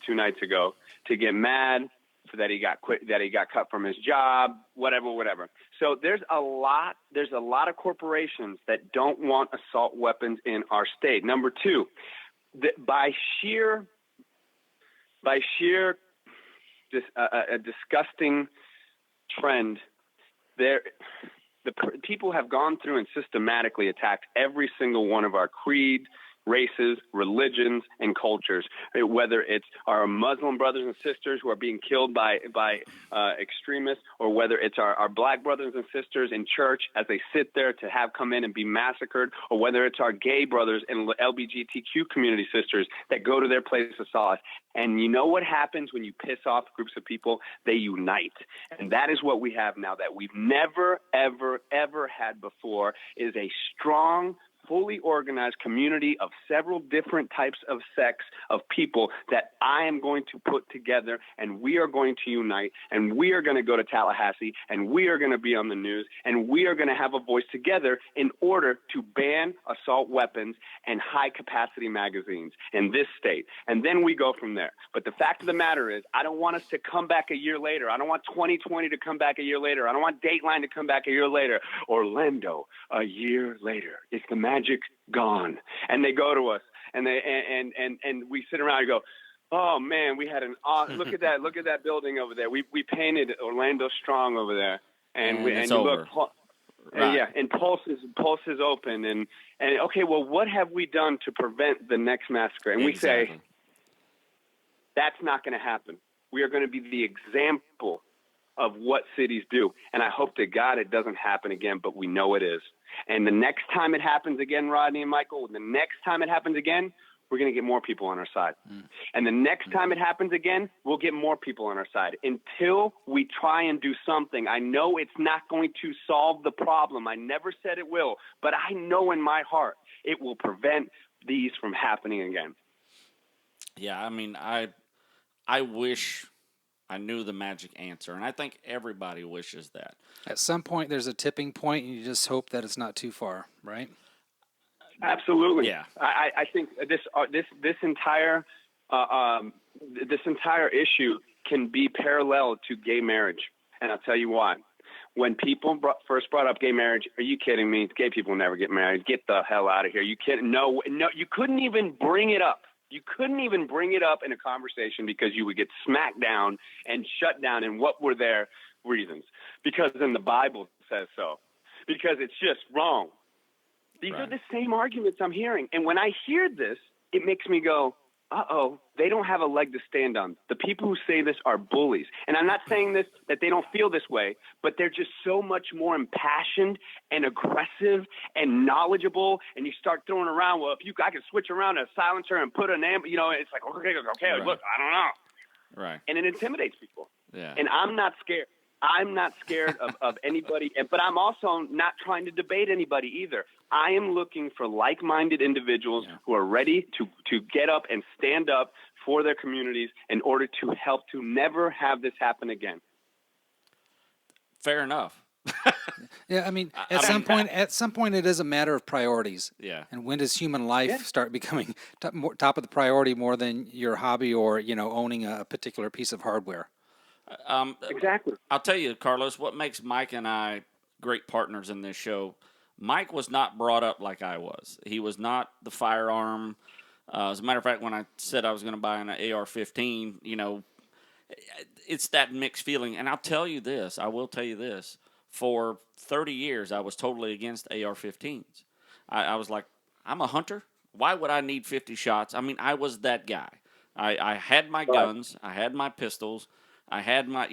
2 nights ago to get mad, that he got quit, that he got cut from his job, whatever. So there's a lot of corporations that don't want assault weapons in our state. Number two, by sheer a disgusting trend, people have gone through and systematically attacked every single one of our creeds, races, religions, and cultures, whether it's our Muslim brothers and sisters who are being killed by extremists, or whether it's our black brothers and sisters in church as they sit there to have come in and be massacred, or whether it's our gay brothers and LGBTQ community sisters that go to their place of solace. And you know what happens when you piss off groups of people? They unite. And that is what we have now that we've never, ever, ever had before, is a strong, fully organized community of several different types of sects of people that I am going to put together, and we are going to unite, and we are going to go to Tallahassee, and we are going to be on the news, and we are going to have a voice together in order to ban assault weapons and high-capacity magazines in this state. And then we go from there. But the fact of the matter is, I don't want us to come back a year later. I don't want 2020 to come back a year later. I don't want Dateline to come back a year later. Orlando, a year later. It's the magic gone. And they go to us, and we sit around and go, oh man, we had look at that building over there. We painted Orlando strong over there, and it's you over. look, Right. and Pulse is open, and okay, well, what have we done to prevent the next massacre? And we say that's not going to happen. We are going to be the example of what cities do. And I hope to God it doesn't happen again, but we know it is. And the next time it happens again, Rodney and Michael, the next time it happens again, we're going to get more people on our side. And the next time it happens again, we'll get more people on our side. Until we try and do something, I know it's not going to solve the problem. I never said it will, but I know in my heart it will prevent these from happening again. Yeah, I mean, I wish I knew the magic answer, and I think everybody wishes that. At some point, there's a tipping point, and you just hope that it's not too far, right? Absolutely. Yeah. I think this entire issue can be parallel to gay marriage, and I'll tell you why. When people first brought up gay marriage, are you kidding me? Gay people never get married. Get the hell out of here. You kidding? No, you couldn't even bring it up. You couldn't even bring it up in a conversation because you would get smacked down and shut down. And what were their reasons? Because then the Bible says so. Because it's just wrong. These are the same arguments I'm hearing. And when I hear this, it makes me go, uh-oh, they don't have a leg to stand on. The people who say this are bullies. And I'm not saying this that they don't feel this way, but they're just so much more impassioned and aggressive and knowledgeable. And you start throwing around, well, I could switch around a silencer and put an amp, it's like, okay, Right. look, I don't know. Right. And it intimidates people. Yeah. And I'm not scared. I'm not scared of anybody, but I'm also not trying to debate anybody either. I am looking for like-minded individuals who are ready to get up and stand up for their communities in order to help to never have this happen again. Fair enough. Yeah, I mean, at some point, it is a matter of priorities. Yeah. And when does human life start becoming top of the priority more than your hobby or owning a particular piece of hardware? Exactly. I'll tell you, Carlos, what makes Mike and I great partners in this show. Mike was not brought up like I was. He was not the firearm. As a matter of fact, when I said I was going to buy an AR-15, it's that mixed feeling. And I will tell you this. For 30 years, I was totally against AR-15s. I was like, I'm a hunter. Why would I need 50 shots? I mean, I was that guy. I had my guns. I had my pistols. I had my,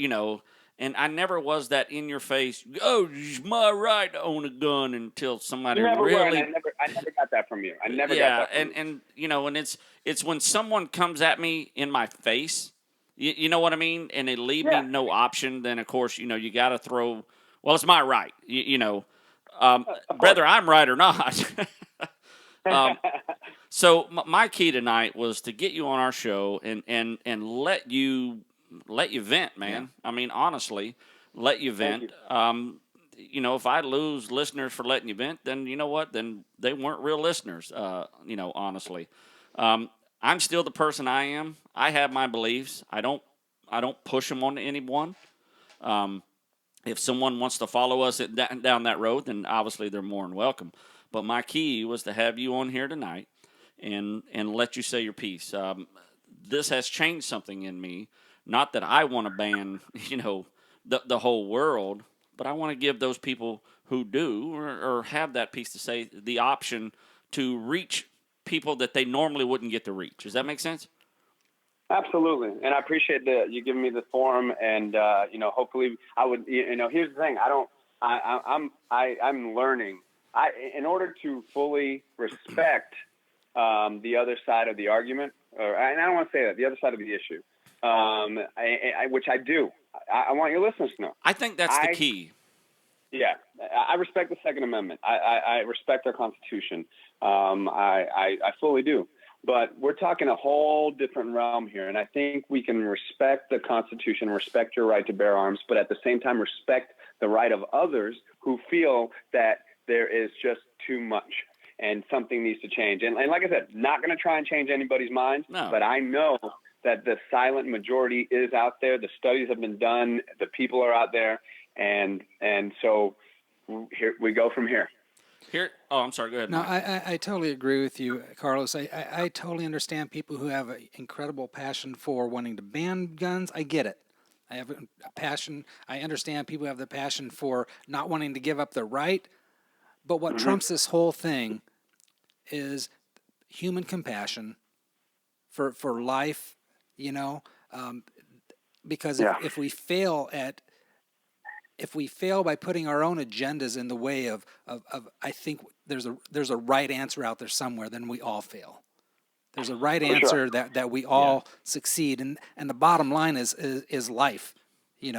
and I never was that in your face, oh, it's my right to own a gun until somebody really. I never got that from you. I never got that from you. And it's when someone comes at me in my face, you know what I mean? And they leave me no option, then of course, you got to throw, well, it's my right, whether I'm right or not. So my key tonight was to get you on our show and let you vent, man. Yeah. I mean, honestly, let you vent. If I lose listeners for letting you vent, then you know what? Then they weren't real listeners, honestly. I'm still the person I am. I have my beliefs. I don't push them on anyone. If someone wants to follow us down that road, then obviously they're more than welcome. But my key was to have you on here tonight and let you say your piece. This has changed something in me. Not that I want to ban, the whole world, but I want to give those people who do or have that piece to say the option to reach people that they normally wouldn't get to reach. Does that make sense? Absolutely, and I appreciate you giving me the forum, and hopefully I would. Here's the thing: I'm learning. In order to fully respect the other side of the argument, and I don't want to say that the other side of the issue, which I do. I want your listeners to know. I think that's the key. Yeah, I respect the Second Amendment. I respect our Constitution. I fully do. But we're talking a whole different realm here, and I think we can respect the Constitution, respect your right to bear arms, but at the same time respect the right of others who feel that there is just too much and something needs to change. And like I said, not going to try and change anybody's mind, but I know that the silent majority is out there. The studies have been done. The people are out there, and so here we go from here. I'm sorry, go ahead. No, I totally agree with you, Carlos. I totally understand people who have an incredible passion for wanting to ban guns. I get it. I have a passion. I understand people have the passion for not wanting to give up their right. But what trumps this whole thing is human compassion for life, because if we fail by putting our own agendas in the way of I think there's a right answer out there somewhere, then we all fail. There's a right answer that we all succeed, and the bottom line is life, is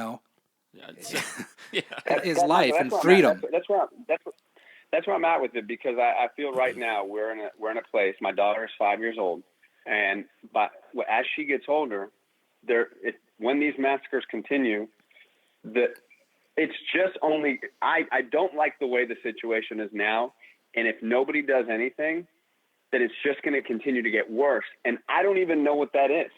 life and freedom. That's where I'm at with it, because I feel right now we're in a place. My daughter is 5 years old, and as she gets older, when these massacres continue, it's just only I don't like the way the situation is now, and if nobody does anything, then it's just going to continue to get worse. And I don't even know what that is.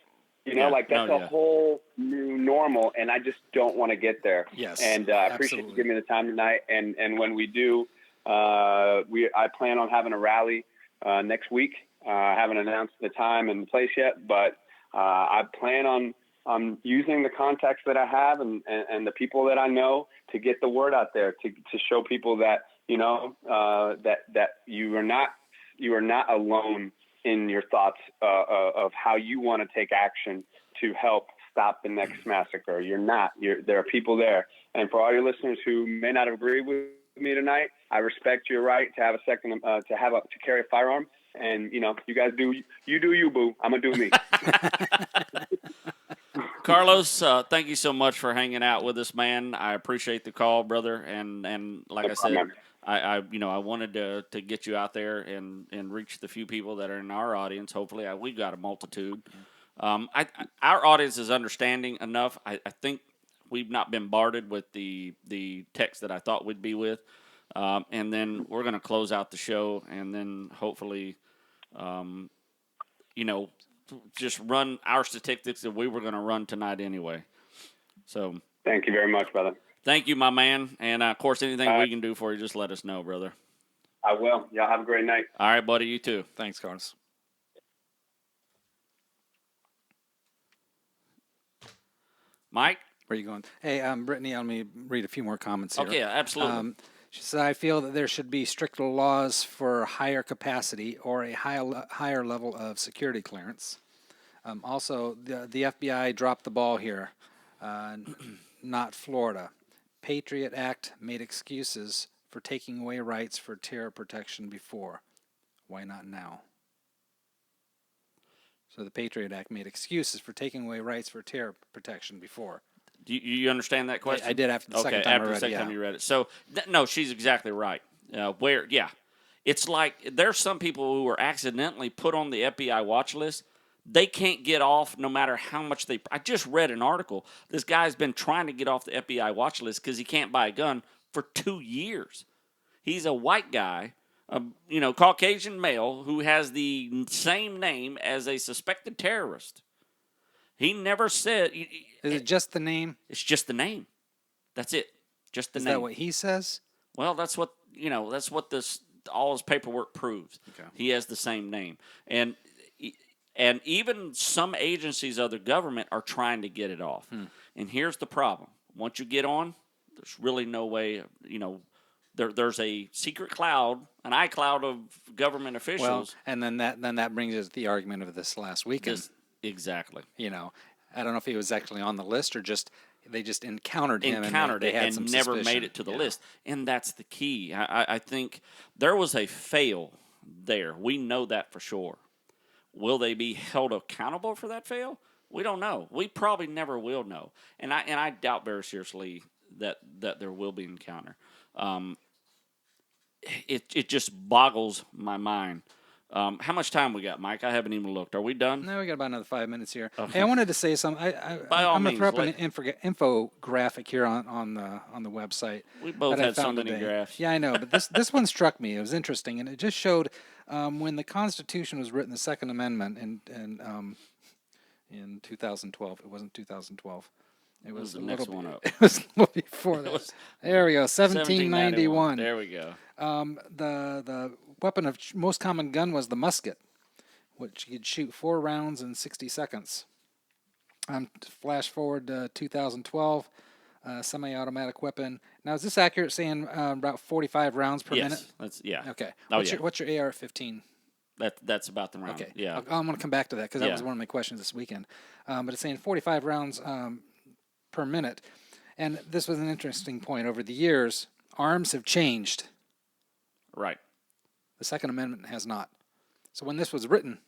That's a whole new normal, and I just don't want to get there. Yes, and I appreciate you giving me the time tonight. And when we do, I plan on having a rally next week. I haven't announced the time and the place yet, but I plan on using the contacts that I have and the people that I know to get the word out there, to show people that that you are not alone in your thoughts of how you want to take action to help stop the next massacre. You're not. There are people there. And for all your listeners who may not agree with me tonight, I respect your right to have to carry a firearm. And you guys do you, boo. I'm gonna do me. Carlos, thank you so much for hanging out with us, man. I appreciate the call, brother. And like I said, I wanted to get you out there and reach the few people that are in our audience. Hopefully, we've got a multitude. Our audience is understanding enough. I think we've not been bombarded with the text that I thought we'd be with. And then we're going to close out the show, and then hopefully, just run our statistics that we were going to run tonight anyway. So thank you very much, brother. Thank you, my man. And, of course, anything we can do for you, just let us know, brother. I will. Y'all have a great night. All right, buddy. You too. Thanks, Carlos. Mike? Where are you going? Hey, Brittany, let me read a few more comments here. Okay, absolutely. She said, I feel that there should be stricter laws for higher capacity or a higher level of security clearance. Also, the FBI dropped the ball here, not Florida. Patriot Act made excuses for taking away rights for terror protection before. Why not now? So the Patriot Act made excuses for taking away rights for terror protection before. Do you understand that question? I did after the second time I read it. After the second time you read it. So, no, she's exactly right. It's like there's some people who were accidentally put on the FBI watch list. They can't get off no matter how much they... I just read an article. This guy's been trying to get off the FBI watch list because he can't buy a gun for 2 years. He's a white guy, Caucasian male who has the same name as a suspected terrorist. He never said. Is it just the name? It's just the name. That's it. Just the Is name. that what he says? Well, that's what That's what all his paperwork proves. Okay. He has the same name, and even some agencies of the government are trying to get it off. And here's the problem: once you get on, there's really no way. There's a secret cloud, an iCloud of government officials. Well, and then that brings us to the argument of this last weekend. Exactly. I don't know if he was actually on the list or they just encountered him and they had some never suspicion. made it to the list. And that's the key. I think there was a fail there. We know that for sure. Will they be held accountable for that fail? We don't know. We probably never will know. And I doubt very seriously that there will be an encounter. It just boggles my mind. How much time we got, Mike? I haven't even looked. Are we done? No, we got about another 5 minutes here. Okay. Hey, I wanted to say something. I'm going to throw up an infographic here on the website. We both that I had so found many today. graphs. Yeah, I know, but this one struck me. It was interesting, and it just showed when the Constitution was written, the Second Amendment in 2012. It wasn't 2012. It was the next one up. It was a little before that. There we go, 1791. There we go. The weapon of most common gun was the musket, which you could shoot 4 rounds in 60 seconds. Flash forward to 2012, semi-automatic weapon. Now, is this accurate, saying about 45 rounds per minute? Yeah. Okay. Oh, What's your AR-15? That's about the round. Okay. Yeah. I'm going to come back to that because that was one of my questions this weekend. But it's saying 45 rounds per minute. And this was an interesting point. Over the years, arms have changed. Right. The Second Amendment has not. So when this was written,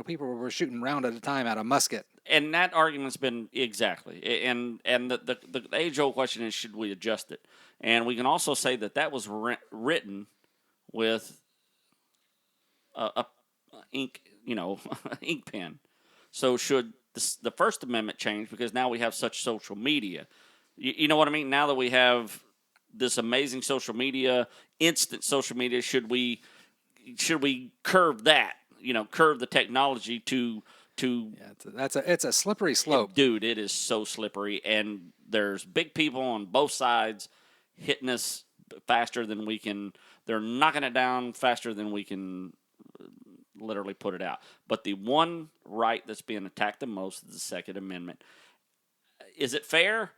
people were shooting round at a time out of musket. And that argument's been exactly. And the age-old question is, should we adjust it? And we can also say that was written with a ink, ink pen. So should the First Amendment change because now we have such social media? You know what I mean? Now that we have this amazing social media, instant social media, should we curve that? Curve the technology to it's a slippery slope. Dude, it is so slippery, and there's big people on both sides hitting us faster than we can. They're knocking it down faster than we can literally put it out. But the one right that's being attacked the most is the Second Amendment. Is it fair?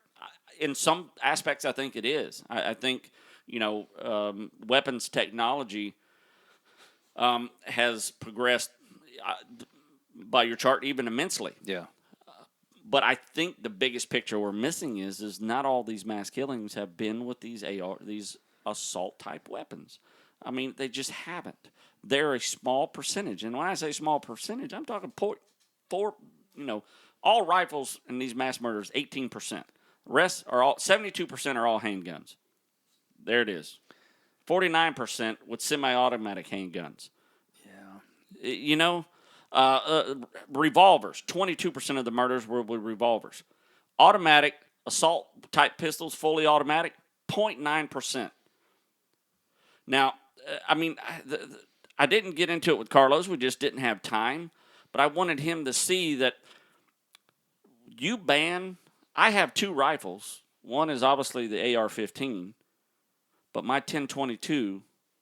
In some aspects, I think it is. I think, weapons technology has progressed, by your chart, even immensely. Yeah. But I think the biggest picture we're missing is not all these mass killings have been with these assault-type weapons. I mean, they just haven't. They're a small percentage. And when I say small percentage, I'm talking all rifles in these mass murders, 18%. The rest are 72% are all handguns. There it is. 49% with semi-automatic handguns. Yeah. Revolvers. 22% of the murders were with revolvers. Automatic assault-type pistols, fully automatic, 0.9%. Now, I didn't get into it with Carlos. We just didn't have time. But I wanted him to see that I have 2 rifles. One is obviously the AR-15, but my 10-22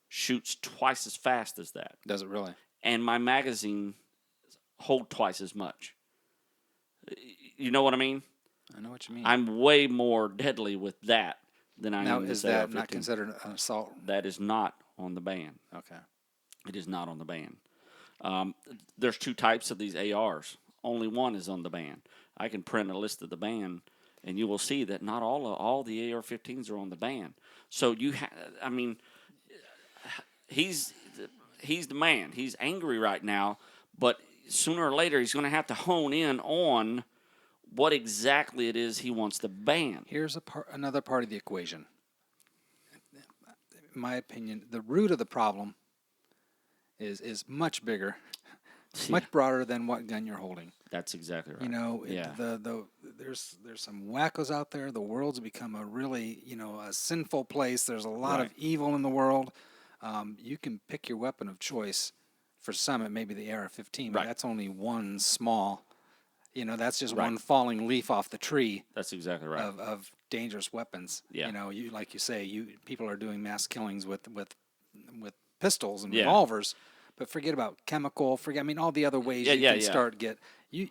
shoots twice as fast as that. Does it really? And my magazine hold twice as much. You know what I mean? I know what you mean. I'm way more deadly with that than I am with is AR-15. that not considered an assault? That is not on the ban. Okay. It is not on the ban. There's 2 types of these ARs. Only one is on the ban. I can print a list of the ban, and you will see that not all the AR-15s are on the ban. So he's the man. He's angry right now, but sooner or later he's going to have to hone in on what exactly it is he wants to ban. Here's another part of the equation. In my opinion, the root of the problem is much bigger, much broader than what gun you're holding. That's exactly right. There's some wackos out there. The world's become a really, a sinful place. There's a lot of evil in the world. You can pick your weapon of choice. For some, it may be the AR-15, but that's only one small You know, that's just Right. one falling leaf off the tree That's exactly right. of dangerous weapons. Yeah. You know, you like you say, people are doing mass killings with pistols and Yeah. revolvers, but forget about chemical. I mean, all the other ways you can start you.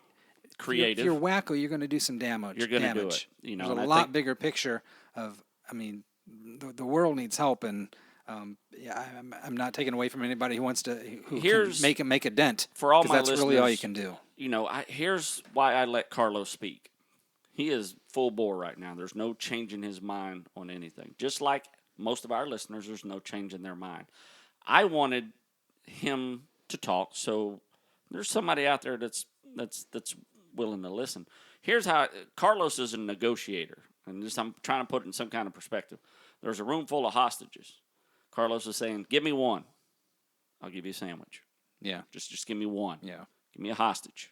Creative. If you're wacko, you're going to do some damage. You're going to do it. You know, there's a lot bigger picture of. I mean, the world needs help, and I'm not taking away from anybody who wants to who can make a dent. For all 'cause my that's listeners, really all you can do. You know, here's why I let Carlos speak. He is full bore right now. There's no change in his mind on anything. Just like most of our listeners, there's no change in their mind. I wanted him to talk, so there's somebody out there that's willing to listen. Here's how Carlos is a negotiator, and I'm trying to put it in some kind of perspective. There's a room full of hostages. Carlos is saying, "Give me one, I'll give you a sandwich. Yeah, just give me one. yeah, give me a hostage,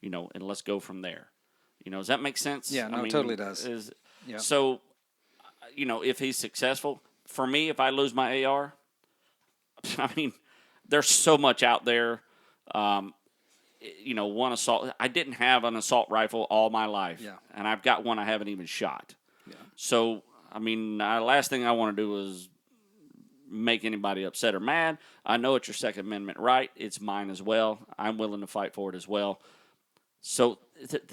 you know, and let's go from there." You know, does that make sense? Yeah, no, it totally does. Yeah. So, you know, if he's successful, for me, if I lose my AR, I mean, there's so much out there. You know, one assault. I didn't have an assault rifle all my life, and I've got one I haven't even shot. Yeah. So, I mean, last thing I want to do is make anybody upset or mad. I know it's your Second Amendment right. It's mine as well. I'm willing to fight for it as well. So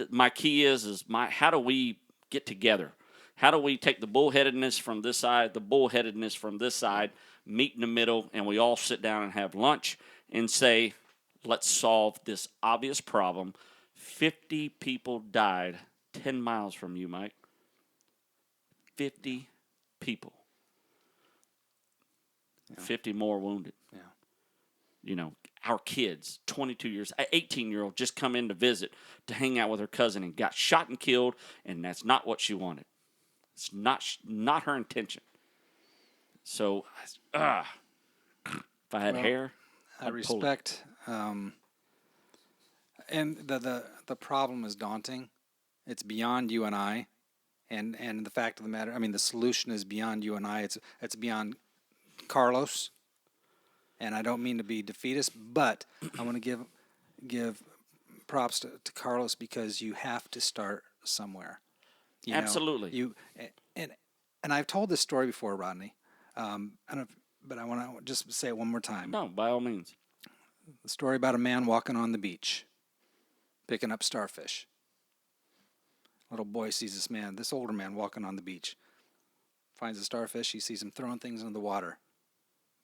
my key is how do we get together? How do we take the bullheadedness from this side, the bullheadedness from this side, meet in the middle, and we all sit down and have lunch and say, let's solve this obvious problem. 50 people died 10 miles from you, Mike. 50 people. Yeah. 50 more wounded. Yeah. You know, our kids, 22 years, 18-year-old, just come in to visit to hang out with her cousin and got shot and killed, and that's not what she wanted. It's not her intention. So, if I had hair, I respect, and the problem is daunting. It's beyond you and I, and the fact of the matter, I mean, the solution is beyond you and I. It's beyond Carlos. And I don't mean to be defeatist, but I want to give props to Carlos because you have to start somewhere. You Absolutely. know, and I've told this story before, Rodney, but I want to just say it one more time. No, by all means. The story about a man walking on the beach, picking up starfish. Little boy sees this older man walking on the beach, finds a starfish. He sees him throwing things into the water.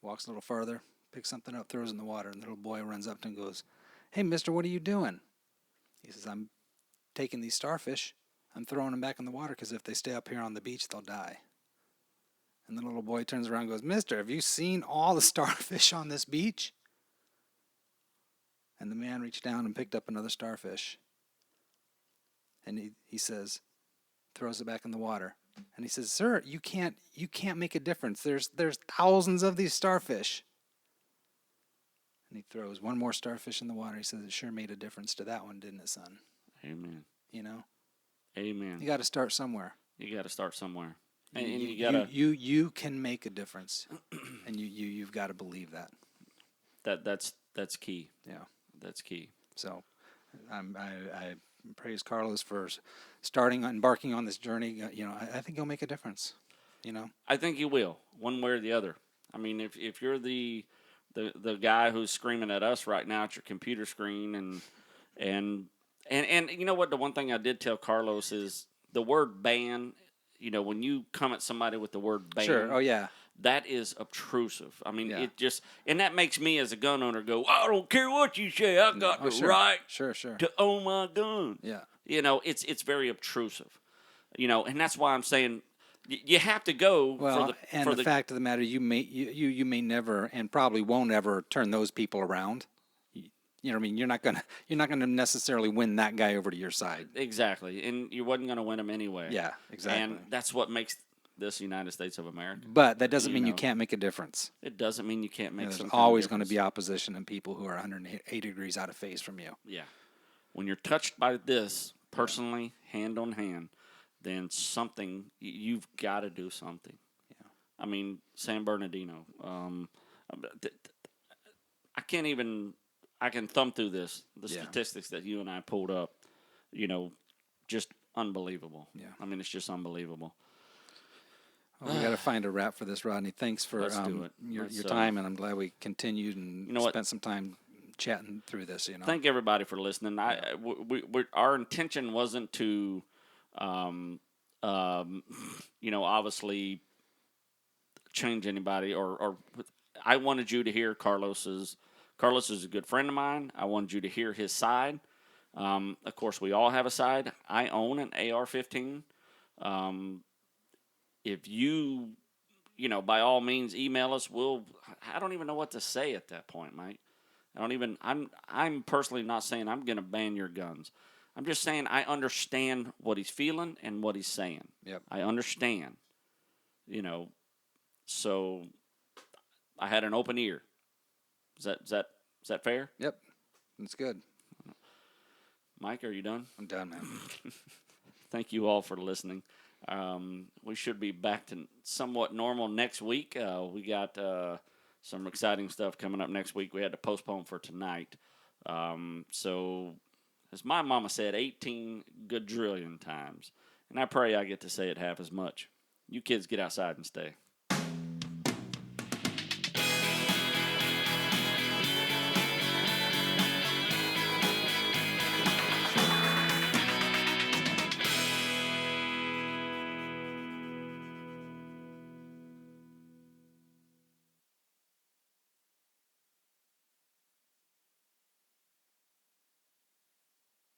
Walks a little further. Picks something up, throws it in the water, and the little boy runs up to him and goes, "Hey, mister, what are you doing?" He says, "I'm taking these starfish. I'm throwing them back in the water because if they stay up here on the beach, they'll die." And the little boy turns around and goes, "Mister, have you seen all the starfish on this beach?" And the man reached down and picked up another starfish. And he says, throws it back in the water. And he says, "Sir, you can't make a difference. There's thousands of these starfish." And he throws one more starfish in the water. He says, "It sure made a difference to that one, didn't it, son?" Amen. You know? Amen. You got to start somewhere. You got to start somewhere. And you can make a difference. And you've got to believe that. That's key. Yeah. That's key. So I praise Carlos for embarking on this journey. You know, I think he'll make a difference. You know? I think you will, one way or the other. I mean, if you're the guy who's screaming at us right now at your computer screen, and you know what? The one thing I did tell Carlos is the word ban. You know, when you come at somebody with the word ban, sure. Oh yeah, that is obtrusive. I mean, Yeah. it just, and that makes me as a gun owner go, I don't care what you say, I got the right Sure. to own my gun. Yeah. You know, it's very obtrusive. You know, and that's why I'm saying you have to go Well, the fact of the matter, you may never and probably won't ever turn those people around. You know what I mean? You're not gonna necessarily win that guy over to your side. Exactly, and you wasn't gonna win him anyway. Yeah, exactly. And that's what makes this United States of America. But that doesn't mean you can't make a difference. It doesn't mean you can't make. There's always going to be opposition and people who are 180 degrees out of phase from you. Yeah, when you're touched by this personally, hand on hand, then something you've got to do something. Yeah. I mean, San Bernardino. I can't even. I can thumb through the statistics that you and I pulled up. just unbelievable. Yeah. I mean, it's just unbelievable. Well, we got to find a wrap for this, Rodney. Thanks for Let's do it. your Let's, time, and I'm glad we continued and what? spent some time chatting through this. Thank everybody for listening. Our intention wasn't to, obviously change anybody, or I wanted you to hear Carlos is a good friend of mine. I wanted you to hear his side. Of course, we all have a side. I own an AR-15. If you, by all means, email us. I don't even know what to say at that point, Mike. I'm personally not saying I'm going to ban your guns. I'm just saying I understand what he's feeling and what he's saying. Yep. I understand. So I had an open ear. Is that fair? Yep. That's good. Mike, are you done? I'm done, man. Thank you all for listening. We should be back to somewhat normal next week. We got some exciting stuff coming up next week. We had to postpone for tonight. So, as my mama said, 18 quadrillion times. And I pray I get to say it half as much. You kids get outside and stay.